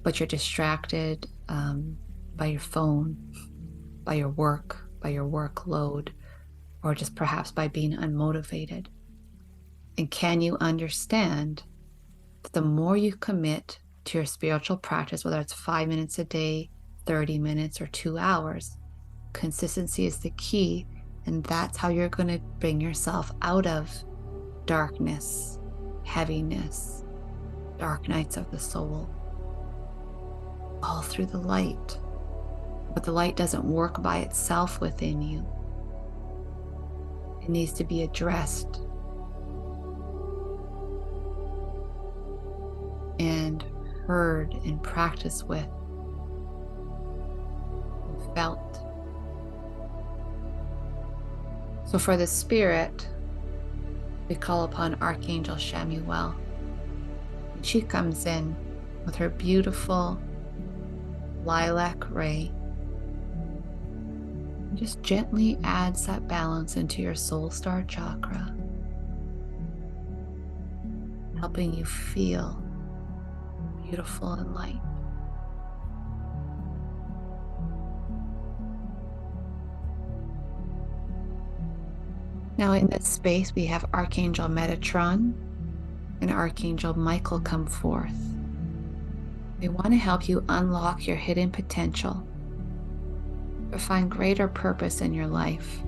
but you're distracted by your phone, by your work, by your workload, or just perhaps by being unmotivated? And can you understand that the more you commit to your spiritual practice, whether it's 5 minutes a day, 30 minutes, or 2 hours, consistency is the key. And that's how you're going to bring yourself out of darkness, heaviness, dark nights of the soul, all through the light. But the light doesn't work by itself within you. It needs to be addressed and heard and practiced with, and felt. So for the spirit, we call upon Archangel Shamuel. And she comes in with her beautiful lilac ray and just gently adds that balance into your soul star chakra, helping you feel beautiful and light. Now in this space, we have Archangel Metatron and Archangel Michael come forth. They want to help you unlock your hidden potential, to find greater purpose in your life.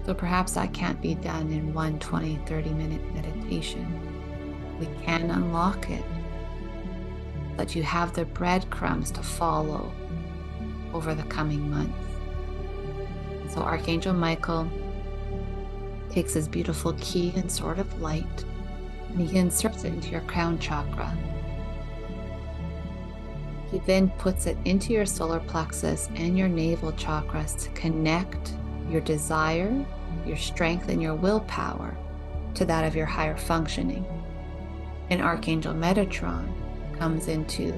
So perhaps that can't be done in 1 20, 30-minute meditation. We can unlock it, but you have the breadcrumbs to follow over the coming months. So Archangel Michael takes his beautiful key and sword of light, and he inserts it into your crown chakra. He then puts it into your solar plexus and your navel chakras to connect your desire, your strength, and your willpower to that of your higher functioning. And Archangel Metatron comes into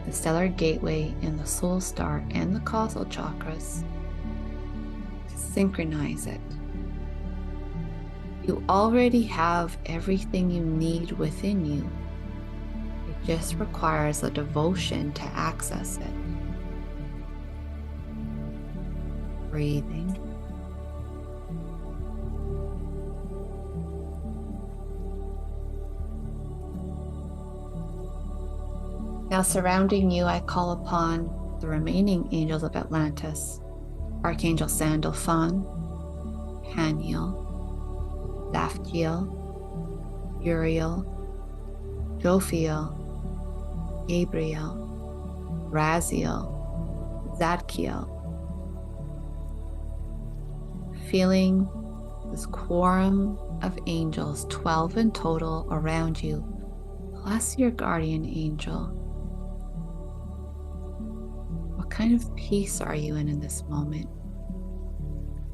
the stellar gateway in the soul star and the causal chakras to synchronize it. You already have everything you need within you. It just requires the devotion to access it. Breathing. Now surrounding you, I call upon the remaining angels of Atlantis, Archangel Sandalphon, Haniel, Zaphkiel, Uriel, Jophiel, Gabriel, Raziel, Zadkiel. Feeling this quorum of angels, 12 in total around you, plus your guardian angel. kind of peace are you in this moment?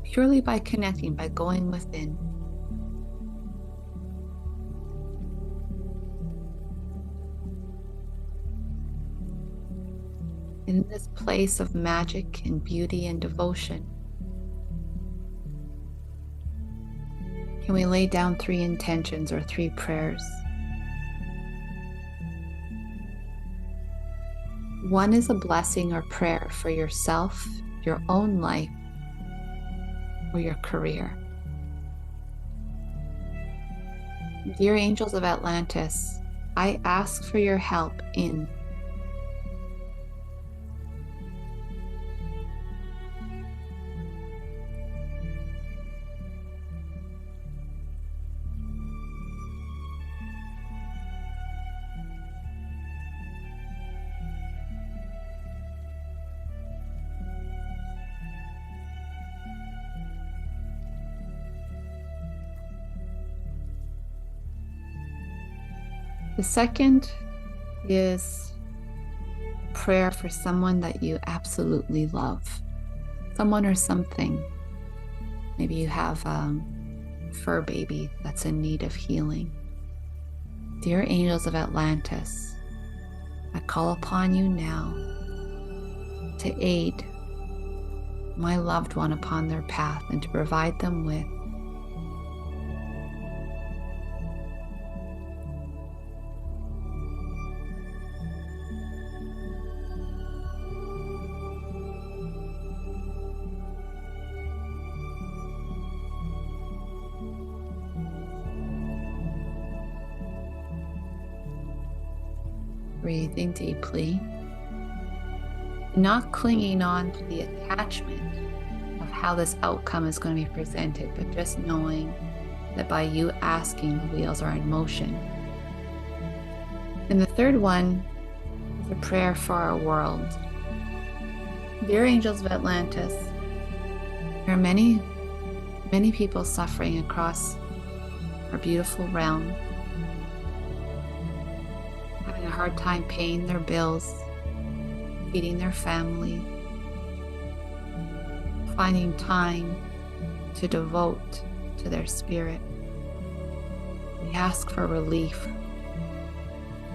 Purely by connecting, by going within. In this place of magic and beauty and devotion, can we lay down 3 intentions or 3 prayers? One is a blessing or prayer for yourself, your own life, or your career. Dear Angels of Atlantis, I ask for your help in the second is prayer for someone that you absolutely love, someone or something. Maybe you have a fur baby that's in need of healing. Dear Angels of Atlantis, I call upon you now to aid my loved one upon their path and to provide them with breathing deeply, not clinging on to the attachment of how this outcome is going to be presented, but just knowing that by you asking, the wheels are in motion. And the third one is a prayer for our world. Dear Angels of Atlantis, there are many, many people suffering across our beautiful realm, having a hard time paying their bills, feeding their family, finding time to devote to their spirit. We ask for relief.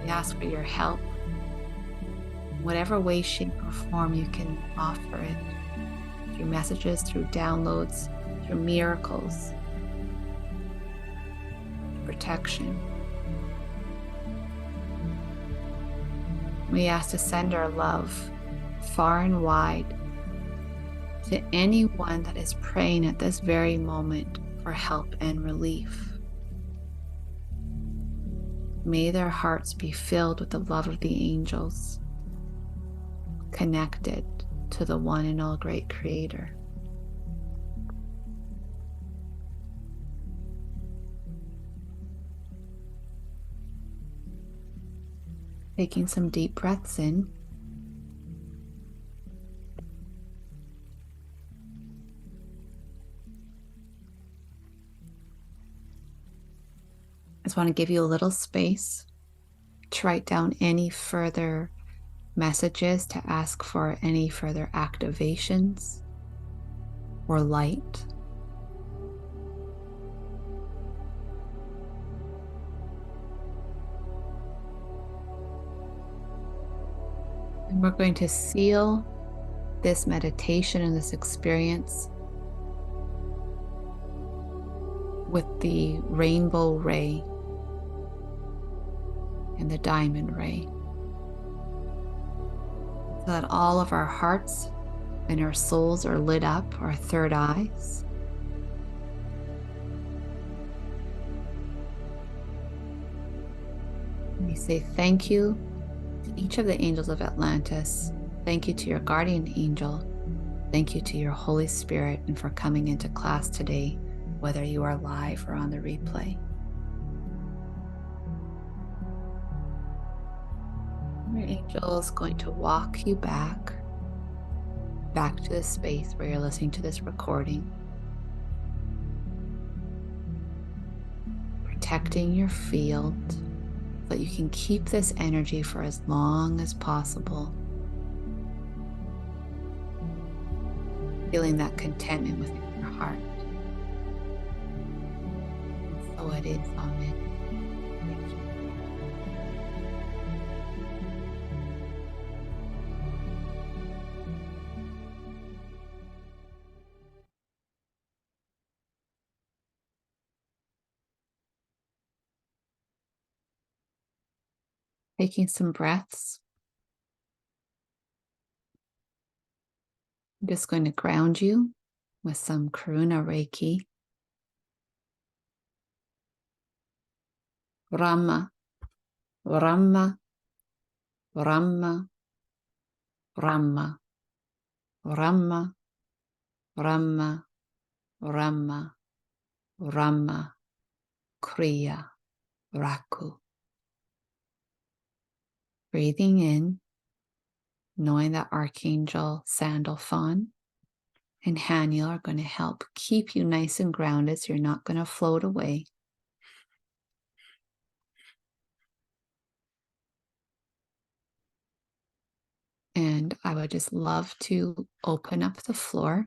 We ask for your help. Whatever way, shape, or form you can offer it, through messages, through downloads, through miracles, protection. We ask to send our love far and wide to anyone that is praying at this very moment for help and relief. May their hearts be filled with the love of the angels, connected to the one and all great Creator. Taking some deep breaths in. I just want to give you a little space to write down any further messages, to ask for any further activations or light. And we're going to seal this meditation and this experience with the rainbow ray and the diamond ray, so that all of our hearts and our souls are lit up, our third eyes. And we say thank you to each of the angels of Atlantis. Thank you to your guardian angel. Thank you to your Holy Spirit, and for coming into class today, whether you are live or on the replay. Your angel is going to walk you back to the space where you're listening to this recording, protecting your field so that you can keep this energy for as long as possible. feeling that contentment within your heart. So it is, amen. Taking some breaths. I'm just going to ground you with some Karuna Reiki. Rama, Rama, Rama, Rama, Rama, Rama, Rama, Rama, Kriya, Raku. Breathing in, knowing that Archangel Sandalphon and Haniel are going to help keep you nice and grounded so you're not going to float away. And I would just love to open up the floor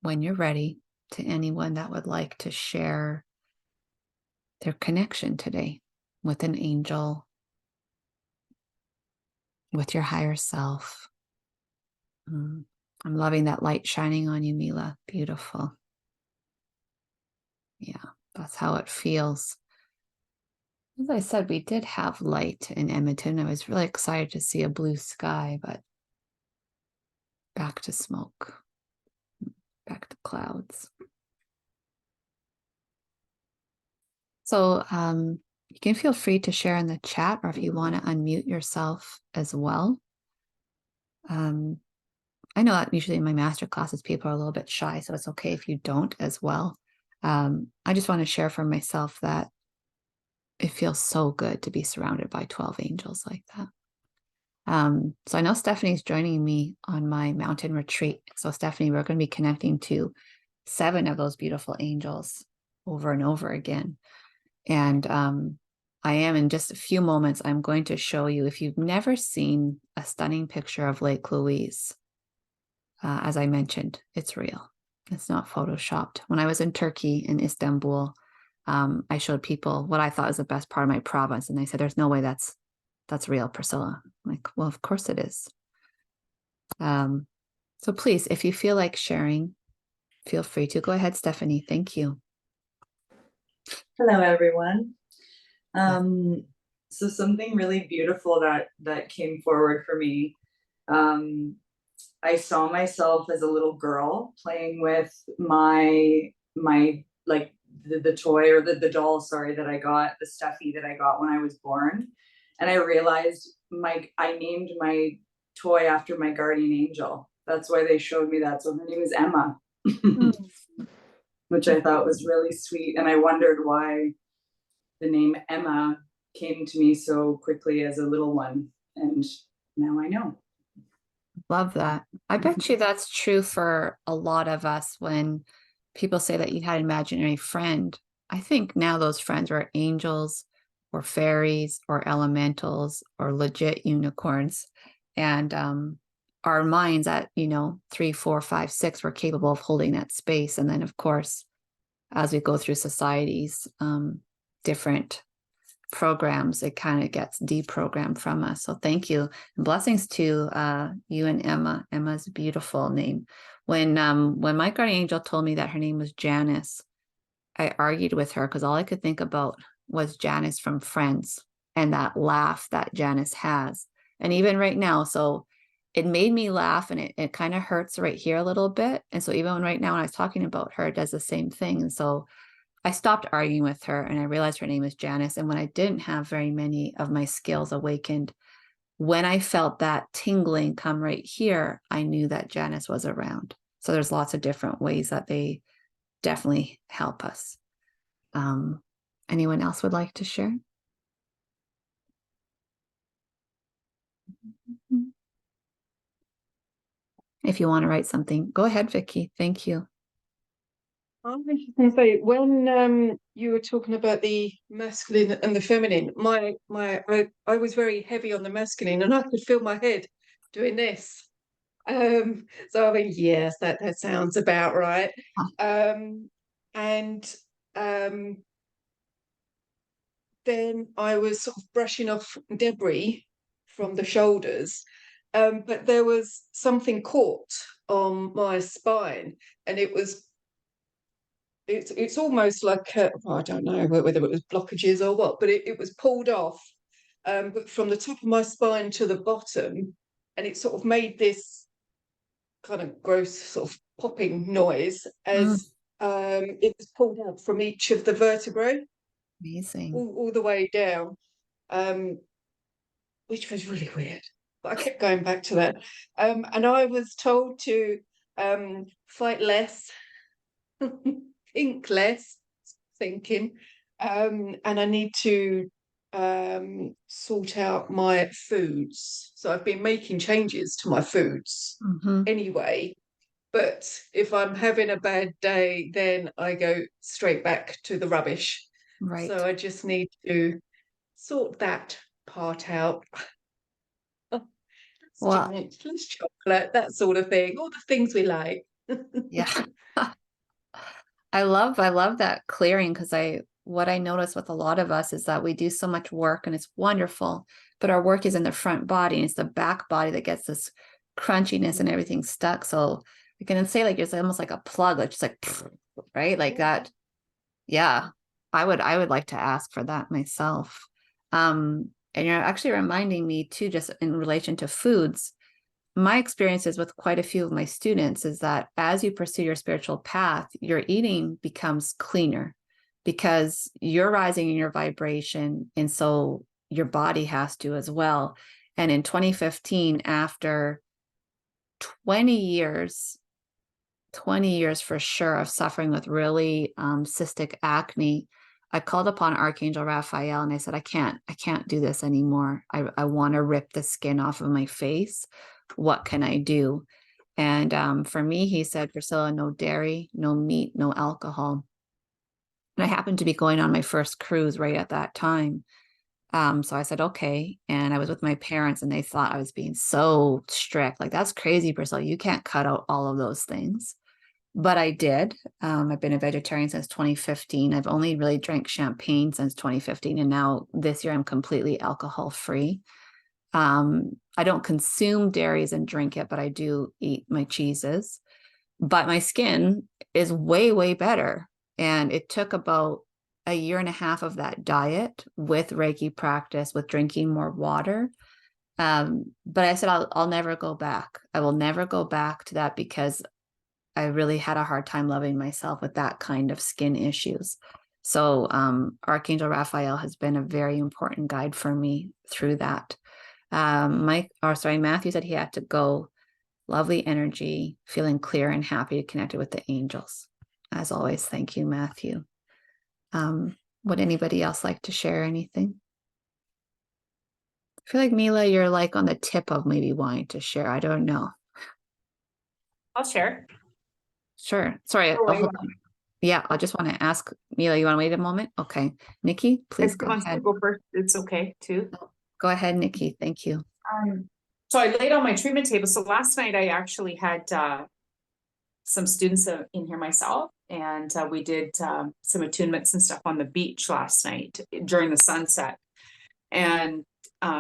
when you're ready to anyone that would like to share their connection today with an angel, with your higher self. I'm loving that light shining on you, Mila. Beautiful. Yeah, that's how it feels. As I said, we did have light in Edmonton. I was really excited to see a blue sky, but back to smoke, back to clouds. So you can feel free to share in the chat, or if you want to unmute yourself as well. I know that usually in my master classes, people are a little bit shy, so it's okay if you don't as well. I just want to share for myself that it feels so good to be surrounded by 12 angels like that. So I know Stephanie's joining me on my mountain retreat. So Stephanie, we're going to be connecting to 7 of those beautiful angels over and over again. And I am, in just a few moments, I'm going to show you, if you've never seen a stunning picture of Lake Louise, as I mentioned, it's real. It's not photoshopped. When I was in Turkey, in Istanbul, I showed people what I thought was the best part of my province. And they said, there's no way that's real, Priscilla. I'm like, well, of course it is. So please, if you feel like sharing, feel free to. Go ahead, Stephanie. Thank you. Hello, everyone. So something really beautiful that came forward for me. I saw myself as a little girl playing with my like the toy, or the doll, sorry, that I got, the stuffy that I got when I was born. And I realized I named my toy after my guardian angel. That's why they showed me that. So her name is Emma, which I thought was really sweet. And I wondered why the name Emma came to me so quickly as a little one. And now I know. Love that. I bet you that's true for a lot of us when people say that you had an imaginary friend. I think now those friends are angels or fairies or elementals or legit unicorns. And our minds at, 3, 4, 5, 6, we're capable of holding that space. And then, of course, as we go through societies, different programs, it kind of gets deprogrammed from us. So thank you, and blessings to you and Emma. Emma's a beautiful name. When my guardian angel told me that her name was Janice, I argued with her because all I could think about was Janice from Friends and that laugh that Janice has. And even right now, so it made me laugh, and it kind of hurts right here a little bit. And so even right now when I was talking about her, it does the same thing. And so I stopped arguing with her, and I realized her name is Janice. And when I didn't have very many of my skills awakened, when I felt that tingling come right here, I knew that Janice was around. So there's lots of different ways that they definitely help us. Anyone else would like to share? If you want to write something, go ahead, Vicky. Thank you. I was just going to say, when you were talking about the masculine and the feminine, I was very heavy on the masculine, and I could feel my head doing this. So I mean, yes, that sounds about right. And then I was sort of brushing off debris from the shoulders, but there was something caught on my spine, and it's almost like well, I don't know whether it was blockages or what, but it was pulled off, but from the top of my spine to the bottom, and it sort of made this kind of gross sort of popping noise Mm, as it was pulled out from each of the vertebrae amazing. all the way down, um, which was really weird. But I kept going back to that. And I was told to fight less, think less, thinking, and I need to sort out my foods. So I've been making changes to my foods Hmm. anyway. But if I'm having a bad day, then I go straight back to the rubbish. So Right. I just need to sort that part out. Less Well, junk, less chocolate, that sort of thing. All the things we like. yeah. I love that clearing because what I notice with a lot of us is that we do so much work and it's wonderful, but our work is in the front body and it's the back body that gets this crunchiness and everything stuck. So I can say like it's almost like a plug, like just like right, like that. Yeah, I would like to ask for that myself. And you're actually reminding me too, just in relation to foods. My experiences with quite a few of my students is that as you pursue your spiritual path, your eating becomes cleaner because you're rising in your vibration. And so your body has to as well. And in 2015, after 20 years, 20 years for sure of suffering with really cystic acne, I called upon Archangel Raphael and I said, I can't do this anymore. I want to rip the skin off of my face. What can I do? And for me, he said, Priscilla, no dairy, no meat, no alcohol. And I happened to be going on my first cruise right at that time. So I said, okay. And I was with my parents and they thought I was being so strict. Like, that's crazy, Priscilla. You can't cut out all of those things. But I did. I've been a vegetarian since 2015. I've only really drank champagne since 2015. And now this year I'm completely alcohol free. I don't consume dairies and drink it, but I do eat my cheeses. But my skin is way, way better. And it took about a year and a half of that diet with Reiki practice, with drinking more water. But I said, I'll never go back. I will never go back to that because I really had a hard time loving myself with that kind of skin issues. So Archangel Raphael has been a very important guide for me through that. Matthew said he had to go. Lovely energy, feeling clear and happy, connected with the angels. As always, thank you, Matthew. Would anybody else like to share anything? I feel like Mila, you're like on the tip of maybe wanting to share. I don't know. I'll share. Sure. Sorry. Yeah, I just want to ask Mila, you want to wait a moment? Okay. Nikki, please go Wants to ahead. go first. It's okay too. Go ahead, Nikki. Thank you. So I laid on my treatment table. So last night I actually had some students in here myself, and we did some attunements and stuff on the beach last night during the sunset. And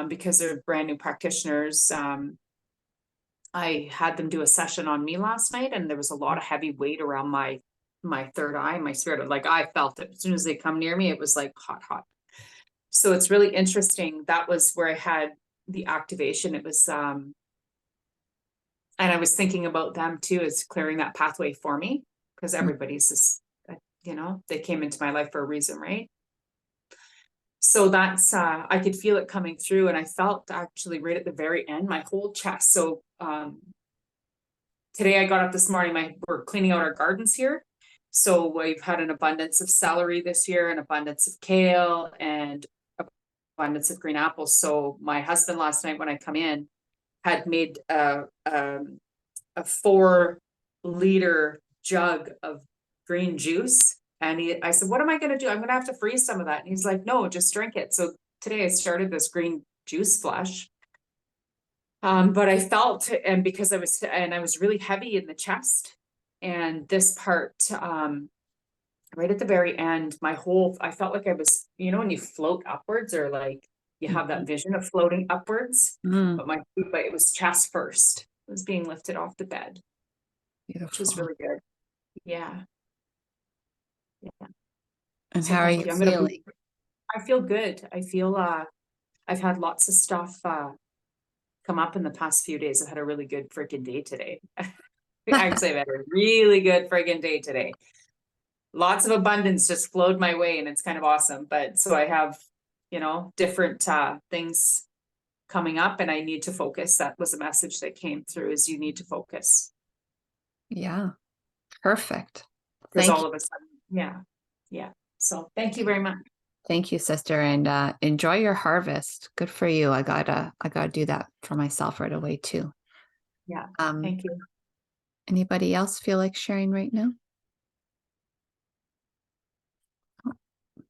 because they're brand new practitioners, I had them do a session on me last night, and there was a lot of heavy weight around my third eye, my spirit. Like, I felt it as soon as they come near me, it was like hot. So it's really interesting. That was where I had the activation. It was and I was thinking about them too, as clearing that pathway for me, because everybody's just, they came into my life for a reason, right? So that's I could feel it coming through, and I felt actually right at the very end my whole chest. So today I got up this morning, we're cleaning out our gardens here. So we've had an abundance of celery this year, an abundance of kale, and abundance of green apples. So my husband last night when I come in had made a 4-liter jug of green juice. And I said, what am I going to do? I'm going to have to freeze some of that. And he's like, no, just drink it. So today I started this green juice flush. But I felt, and because I was really heavy in the chest, and this part, right at the very end, I felt like I was, when you float upwards, or like you have that vision of floating upwards, Mm, but it was chest first. It was being lifted off the bed, which was beautiful. really good. Yeah. Yeah. And So how are thank you you. feeling? I feel good. I feel, I've had lots of stuff, come up in the past few days. I've had a really good freaking day today. Actually, I've had a really good friggin' day today. Lots of abundance just flowed my way, and it's kind of awesome. But so I have, different things coming up, and I need to focus. That was a message that came through, is you need to focus. Yeah, perfect. Because Thank all you. of a sudden, yeah. So thank you very much. Thank you, sister, and enjoy your harvest. Good for you. I gotta do that for myself right away too. Yeah, Um, thank you. Anybody else feel like sharing right now? Oh,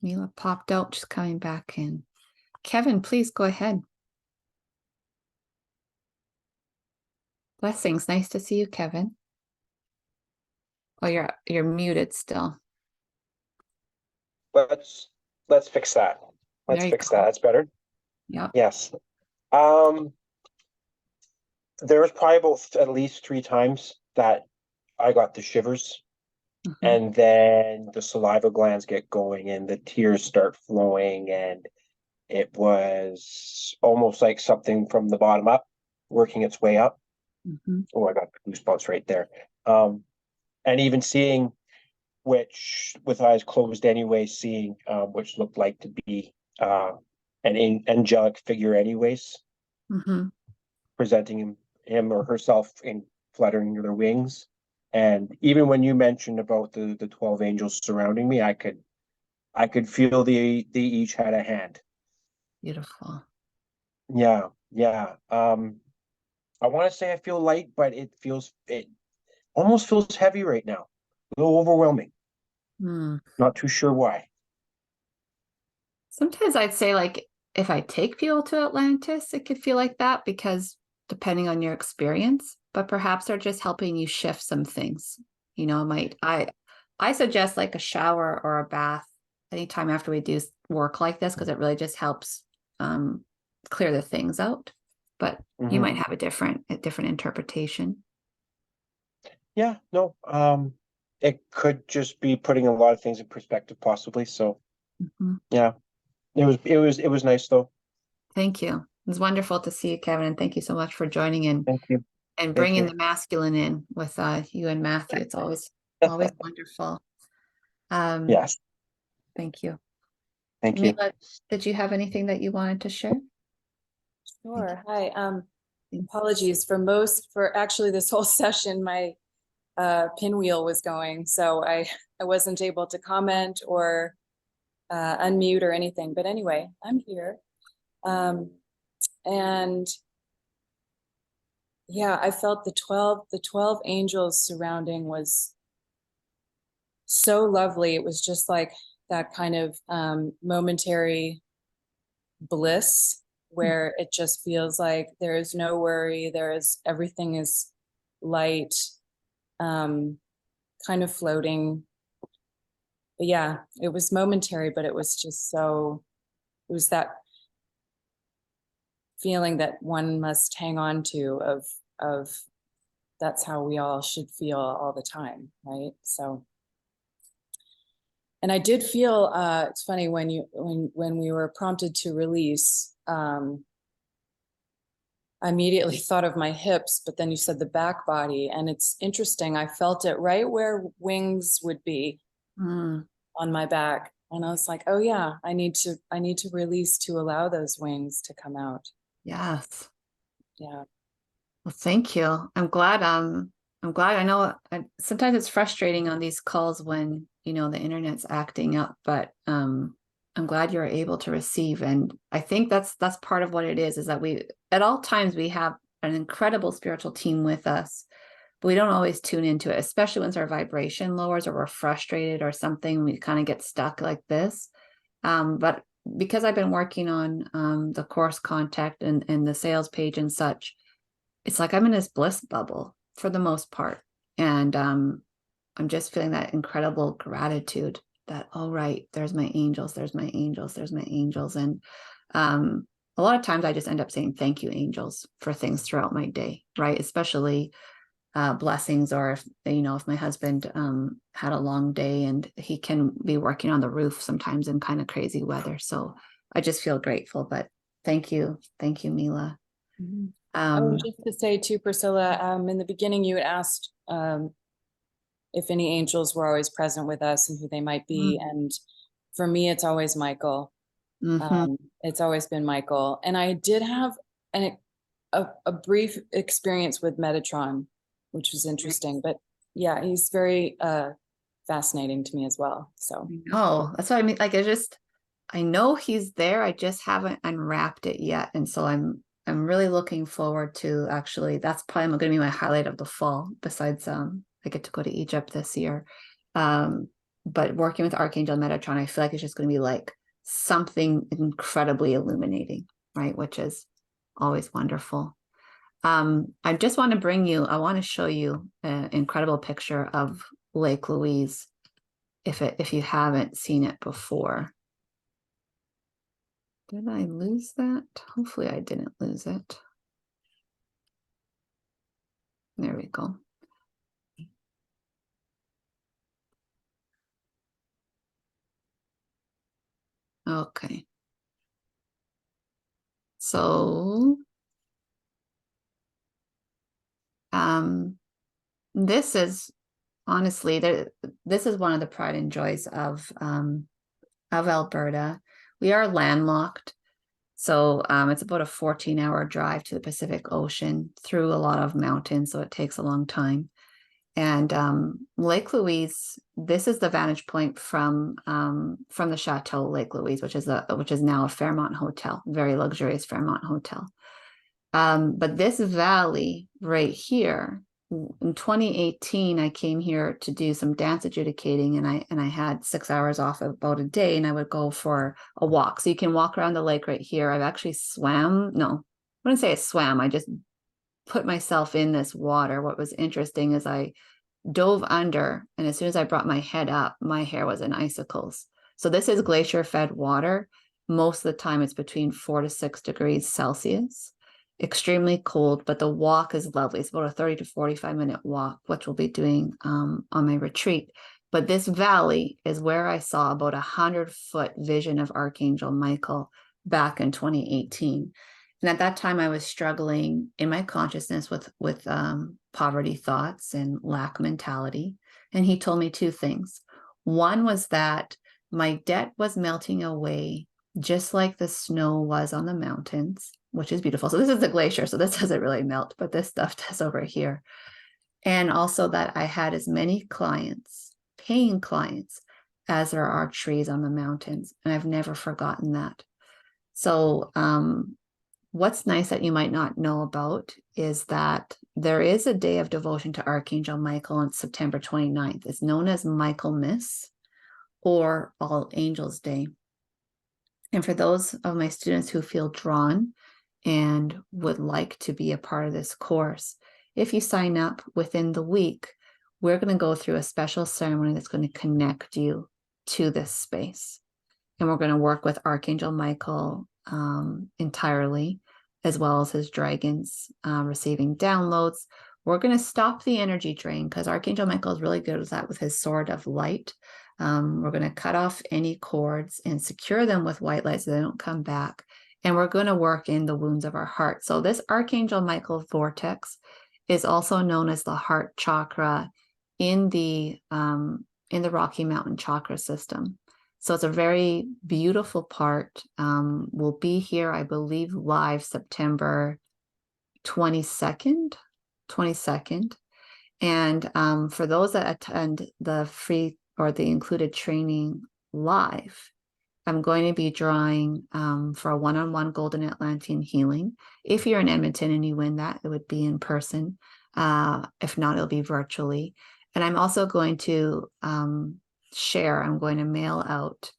Mila popped out, just coming back in. Kevin, please go ahead. Blessings. Nice to see you, Kevin. Oh, you're muted still. Let's fix that. Let's There you fix go. that. That's better. Yep. Yes. There was probably about at least 3 times that I got the shivers, Mhm. and then the saliva glands get going and the tears start flowing, and it was almost like something from the bottom up working its way up. Mhm. Oh, I got goosebumps right there. And even seeing, which with eyes closed anyway, seeing which looked like to be an angelic figure anyways, Mhm. presenting him or herself in fluttering their wings. And even when you mentioned about the 12 angels surrounding me, I could feel they each had a hand. Beautiful. Yeah, yeah. I want to say I feel light, but it almost feels heavy right now. A little overwhelming. Hmm. Not too sure why. Sometimes I'd say, like, if I take people to Atlantis, it could feel like that, because depending on your experience, but perhaps they're just helping you shift some things. I suggest like a shower or a bath anytime after we do work like this, because it really just helps clear the things out. But you might have a different interpretation. Yeah, no. It could just be putting a lot of things in perspective, possibly. So Mhm. yeah, it was nice though. Thank you. It was wonderful to see you, Kevin, and thank you so much for joining in Thank you. and Thank bringing you. the masculine in with you and Matthew. It's always wonderful. Yes, Thank you. thank you. Mila, did you have anything that you wanted to share? Sure. Hi. Apologies for actually this whole session, my pinwheel was going, so I wasn't able to comment or unmute or anything. But anyway, I'm here. And yeah, I felt the 12 angels surrounding was so lovely. It was just like that kind of momentary bliss where it just feels like there is no worry, everything is light, kind of floating. But yeah, it was momentary, but it was just it was that feeling that one must hang on to of that's how we all should feel all the time, right? So, and I did feel it's funny when we were prompted to release, I immediately thought of my hips, but then you said the back body, and it's interesting. I felt it right where wings would be Mm, on my back, and I was like, "Oh yeah, I need to release to allow those wings to come out." yes. Yeah. Well, thank you. I'm glad. I'm glad. I know sometimes it's frustrating on these calls when the internet's acting up, but I'm glad you're able to receive. And I think that's part of what it is that we at all times we have an incredible spiritual team with us, but we don't always tune into it, especially once our vibration lowers or we're frustrated or something. We kind of get stuck like this. But because I've been working on the course contact and the sales page and such, it's like I'm in this bliss bubble for the most part. And I'm just feeling that incredible gratitude that, oh, right, there's my angels, there's my angels, there's my angels. And a lot of times I just end up saying, thank you, angels, for things throughout my day, right? Especially blessings, or if, you know, if my husband had a long day and he can be working on the roof sometimes in kind of crazy weather. So I just feel grateful, but thank you, Mila. Just to say too, Priscilla, in the beginning you had asked if any angels were always present with us and who they might be. And for me, it's always Michael. It's always been Michael. And I did have a brief experience with Metatron, which was interesting. But yeah, he's very fascinating to me as well. So no, that's what I mean. Like, I know he's there. I just haven't unwrapped it yet. And so I'm really looking forward to, actually, that's probably going to be my highlight of the fall, besides I get to go to Egypt this year. But working with Archangel Metatron, I feel like it's just going to be like something incredibly illuminating, right? Which is always wonderful. I just want to I want to show you an incredible picture of Lake Louise, if you haven't seen it before. Did I lose that? Hopefully I didn't lose it. There we go. Okay. So, this is honestly, this is one of the pride and joys of Alberta. We are landlocked. So it's about a 14-hour drive to the Pacific Ocean through a lot of mountains. So it takes a long time. And Lake Louise, this is the vantage point from the Chateau Lake Louise, which is now a Fairmont hotel, very luxurious Fairmont hotel. But this valley right here, in 2018, I came here to do some dance adjudicating, and I had 6 hours off about a day, and I would go for a walk. So you can walk around the lake right here. I've actually swam. No, I wouldn't say I swam. I just put myself in this water. What was interesting is I dove under, and as soon as I brought my head up, my hair was in icicles. So this is glacier fed water. Most of the time it's between 4 to 6 degrees Celsius. Extremely cold, but the walk is lovely. It's about a 30 to 45-minute walk, which we'll be doing on my retreat. But this valley is where I saw about 100-foot vision of Archangel Michael back in 2018. And at that time, I was struggling in my consciousness with poverty thoughts and lack mentality. And he told me two things. One was that my debt was melting away, just like the snow was on the mountains, which is beautiful. So this is the glacier, so this doesn't really melt, but this stuff does over here. And also that I had as many clients, paying clients, as there are trees on the mountains. And I've never forgotten that. So what's nice that you might not know about is that there is a day of devotion to Archangel Michael on September 29th. It's known as Michaelmas, or All Angels Day. And for those of my students who feel drawn and would like to be a part of this course, if you sign up within the week, we're going to go through a special ceremony that's going to connect you to this space. And we're going to work with Archangel Michael entirely, as well as his dragons, receiving downloads. We're going to stop the energy drain, because Archangel Michael is really good with that with his sword of light. We're going to cut off any cords and secure them with white light so they don't come back. And we're going to work in the wounds of our heart. So this Archangel Michael vortex is also known as the heart chakra in the Rocky Mountain chakra system. So it's a very beautiful part. We'll be here, I believe, live September 22nd. And for those that attend the free or the included training live, I'm going to be drawing for a one-on-one Golden Atlantean healing. If you're in Edmonton and you win that, it would be in person. If not, it'll be virtually. And I'm also going to I'm going to mail out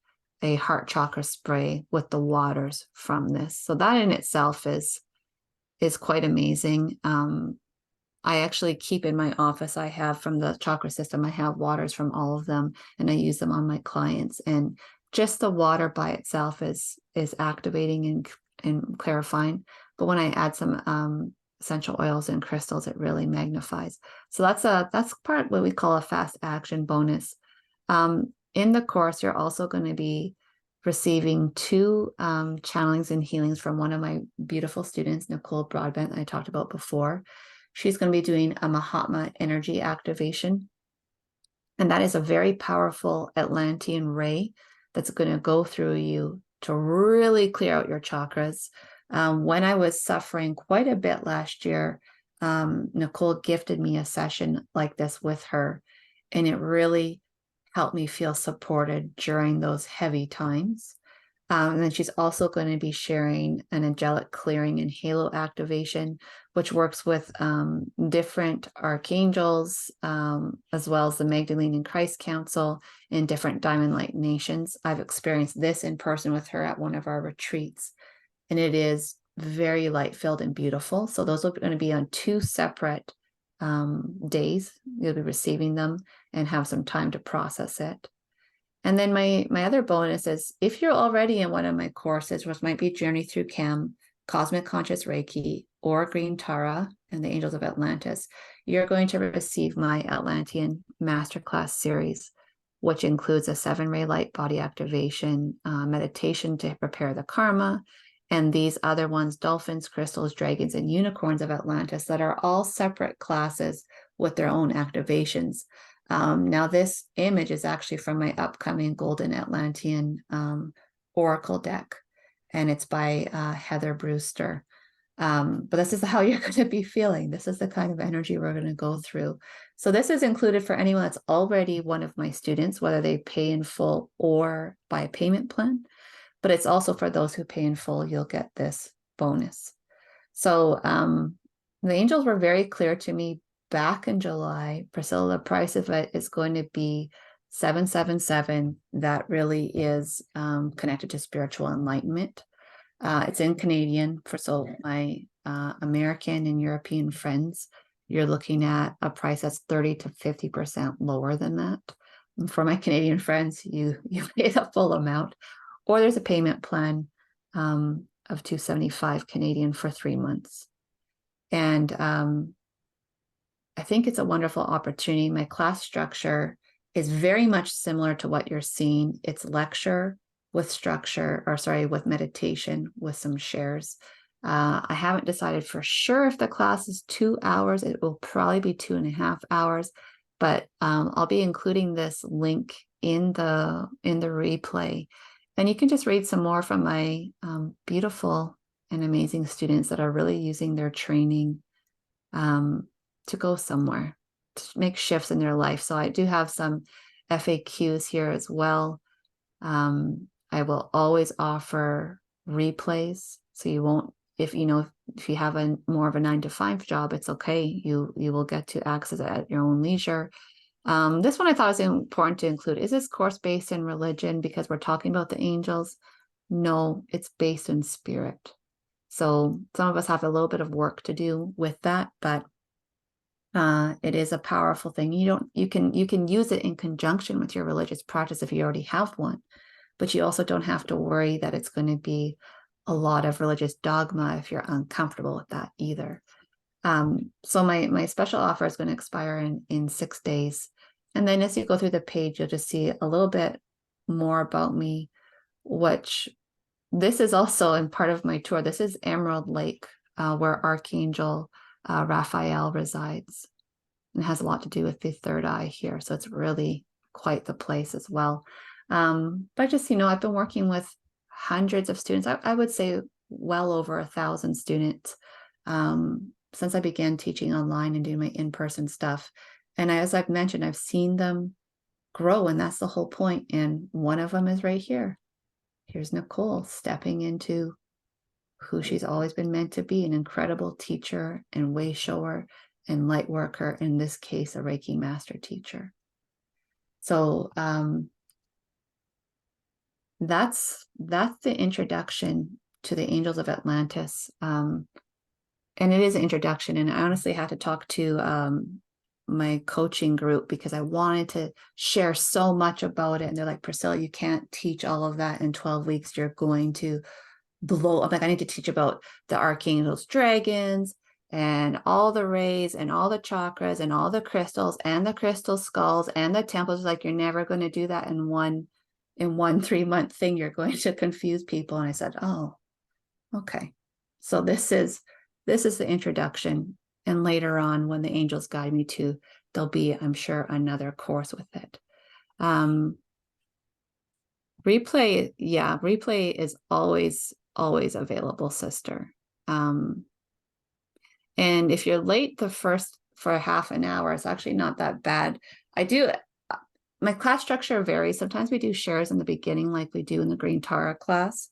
a heart chakra spray with the waters from this. So that in itself is is quite amazing. I actually keep in my office, I have from the chakra system, I have waters from all of them, and I use them on my clients. And just the water by itself is activating and clarifying. But when I add some essential oils and crystals, it really magnifies. So that's part of what we call a fast action bonus. In the course, you're also going to be receiving 2 channelings and healings from one of my beautiful students, Nicole Broadbent, that I talked about before. She's going to be doing a Mahatma energy activation. And that is a very powerful Atlantean ray that's going to go through you to really clear out your chakras. When I was suffering quite a bit last year, Nicole gifted me a session like this with her, and it really helped me feel supported during those heavy times. And then she's also going to be sharing an angelic clearing and halo activation, which works with different archangels, as well as the Magdalene and Christ Council in different Diamond Light nations. I've experienced this in person with her at one of our retreats, and it is very light filled and beautiful. So those are going to be on 2 separate days. You'll be receiving them and have some time to process it. And then my other bonus is, if you're already in one of my courses, which might be Journey Through Chem, Cosmic Conscious Reiki, or Green Tara and the Angels of Atlantis, you're going to receive my Atlantean Masterclass series, which includes a 7-ray light body activation, meditation to prepare the karma, and these other ones, dolphins, crystals, dragons, and unicorns of Atlantis, that are all separate classes with their own activations. Now this image is actually from my upcoming Golden Atlantean Oracle deck, and it's by Heather Brewster. But this is how you're going to be feeling. This is the kind of energy we're going to go through. So this is included for anyone that's already one of my students, whether they pay in full or by a payment plan. But it's also for those who pay in full, you'll get this bonus. So the angels were very clear to me back in July. Priscilla, the price of it is going to be 777. That really is connected to spiritual enlightenment. It's in Canadian for so my American and European friends. You're looking at a price that's 30 to 50% lower than that. And for my Canadian friends, you pay the full amount, or there's a payment plan of 275 Canadian for 3 months. And I think it's a wonderful opportunity. My class structure is very much similar to what you're seeing. It's lecture with structure, or sorry, with meditation with some shares. I haven't decided for sure if the class is 2 hours. It will probably be 2.5 hours, but I'll be including this link in the replay, and you can just read some more from my beautiful and amazing students that are really using their training to go somewhere, to make shifts in their life. So I do have some FAQs here as well. I will always offer replays, so you won't, if you have a more of a 9-to-5 job, it's okay. You will get to access it at your own leisure. This one I thought was important to include. Is this course based in religion because we're talking about the angels? No, it's based in spirit. So some of us have a little bit of work to do with that, but it is a powerful thing. You can use it in conjunction with your religious practice if you already have one, but you also don't have to worry that it's going to be a lot of religious dogma if you're uncomfortable with that either. So my special offer is going to expire in 6 days. And then as you go through the page, you'll just see a little bit more about me, which this is also in part of my tour. This is Emerald Lake, where Archangel Raphael resides, and has a lot to do with the third eye here. So it's really quite the place as well. But just, I've been working with hundreds of students. I would say well over 1,000 students since I began teaching online and doing my in-person stuff. And as I've mentioned, I've seen them grow, and that's the whole point. And one of them is right here. Here's Nicole stepping into who she's always been meant to be, an incredible teacher and way shower and light worker, in this case, a Reiki master teacher. So that's the introduction to the Angels of Atlantis. and it is an introduction. And I honestly had to talk to my coaching group because I wanted to share so much about it. And they're like, Priscilla, you can't teach all of that in 12 weeks. You're going to blow. I'm like, I need to teach about the archangels, dragons, and all the rays and all the chakras and all the crystals and the crystal skulls and the temples. Like, you're never going to do that in one 3-month thing. You're going to confuse people. And I said, oh, okay. So this is the introduction. And later on, when the angels guide me to, there'll be, I'm sure, another course with it. Replay is always available, sister. And if you're late for half an hour, it's actually not that bad. My class structure varies. Sometimes we do shares in the beginning, like we do in the Green Tara class,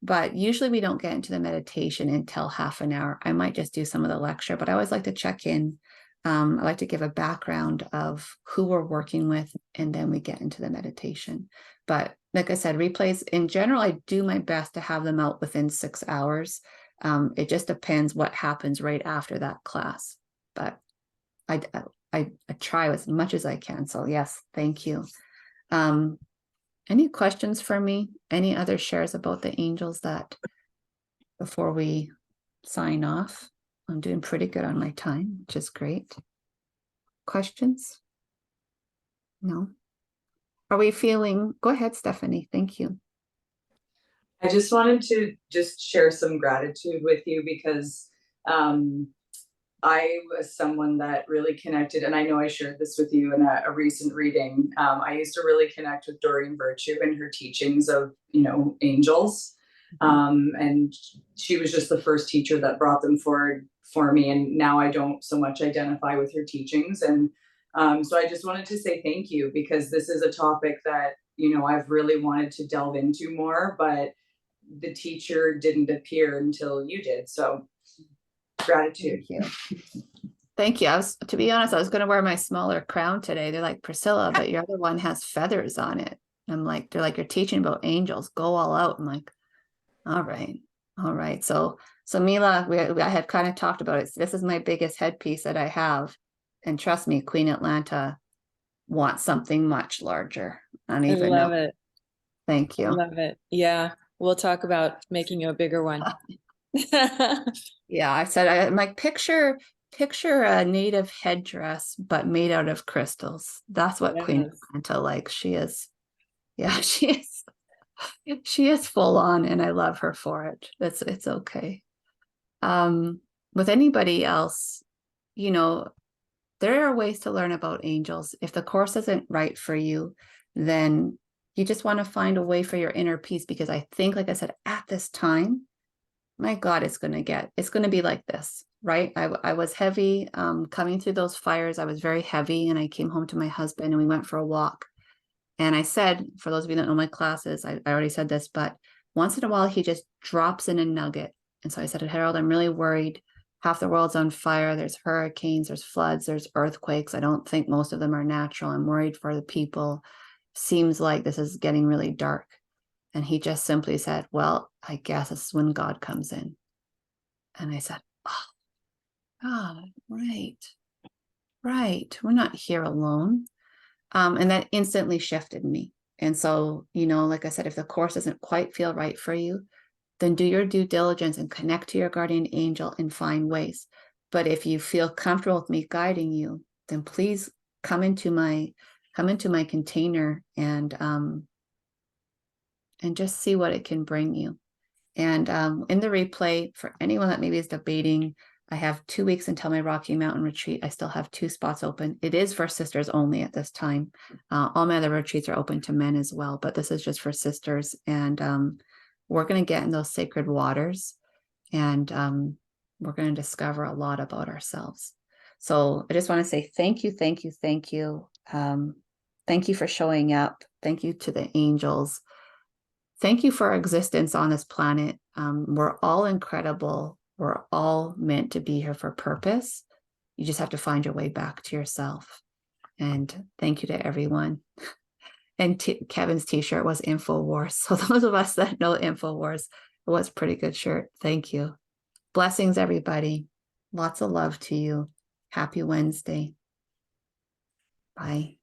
but usually we don't get into the meditation until half an hour. I might just do some of the lecture, but I always like to check in. I like to give a background of who we're working with, and then we get into the meditation. But like I said, replays in general, I do my best to have them out within 6 hours. It just depends what happens right after that class, but I try as much as I can. So yes, thank you. Any questions for me? Any other shares about the angels that before we sign off? I'm doing pretty good on my time, which is great. Questions? No? Are we feeling? Go ahead, Stephanie. Thank you. I just wanted to just share some gratitude with you because I was someone that really connected, and I know I shared this with you in a recent reading. I used to really connect with Doreen Virtue and her teachings of, angels. And she was just the first teacher that brought them forward for me. And now I don't so much identify with her teachings. And so I just wanted to say thank you, because this is a topic that, I've really wanted to delve into more, but the teacher didn't appear until you did. So gratitude. Thank you. Thank you. To be honest, I was going to wear my smaller crown today. They're like, Priscilla, but your other one has feathers on it. I'm like, they're like, you're teaching about angels. Go all out. I'm like, all right. So Mila, I had kind of talked about it. This is my biggest headpiece that I have, and trust me, Queen Atlanta wants something much larger. I don't even love know. it. Thank you. I love it. Yeah, we'll talk about making you a bigger one. Yeah, I said, I'm like, picture a native headdress, but made out of crystals. That's what Queen Atlanta likes. She is full on, and I love her for it. It's okay. With anybody else, there are ways to learn about angels. If the course isn't right for you, then you just want to find a way for your inner peace, because I think, like I said, at this time, my God, it's going to be like this, right? I was heavy, coming through those fires. I was very heavy, and I came home to my husband and we went for a walk. And I said, for those of you that know my classes, I already said this, but once in a while, he just drops in a nugget. And so I said to Harold, I'm really worried. Half the world's on fire. There's hurricanes, there's floods, there's earthquakes. I don't think most of them are natural. I'm worried for the people. Seems like this is getting really dark. And he just simply said, well, I guess this is when God comes in. And I said, oh, God, right. We're not here alone. And that instantly shifted me. And so, like I said, if the course doesn't quite feel right for you, then do your due diligence and connect to your guardian angel and find ways. But if you feel comfortable with me guiding you, then please come into my container and just see what it can bring you. And in the replay, for anyone that maybe is debating, I have 2 weeks until my Rocky Mountain retreat. I still have 2 spots open. It is for sisters only at this time. All my other retreats are open to men as well, but this is just for sisters. And we're going to get in those sacred waters, and we're going to discover a lot about ourselves. So I just want to say thank you. Thank you for showing up. Thank you to the angels. Thank you for our existence on this planet. We're all incredible. We're all meant to be here for purpose. You just have to find your way back to yourself. And thank you to everyone. And Kevin's t-shirt was InfoWars. So those of us that know InfoWars, it was a pretty good shirt. Thank you. Blessings, everybody. Lots of love to you. Happy Wednesday. Bye.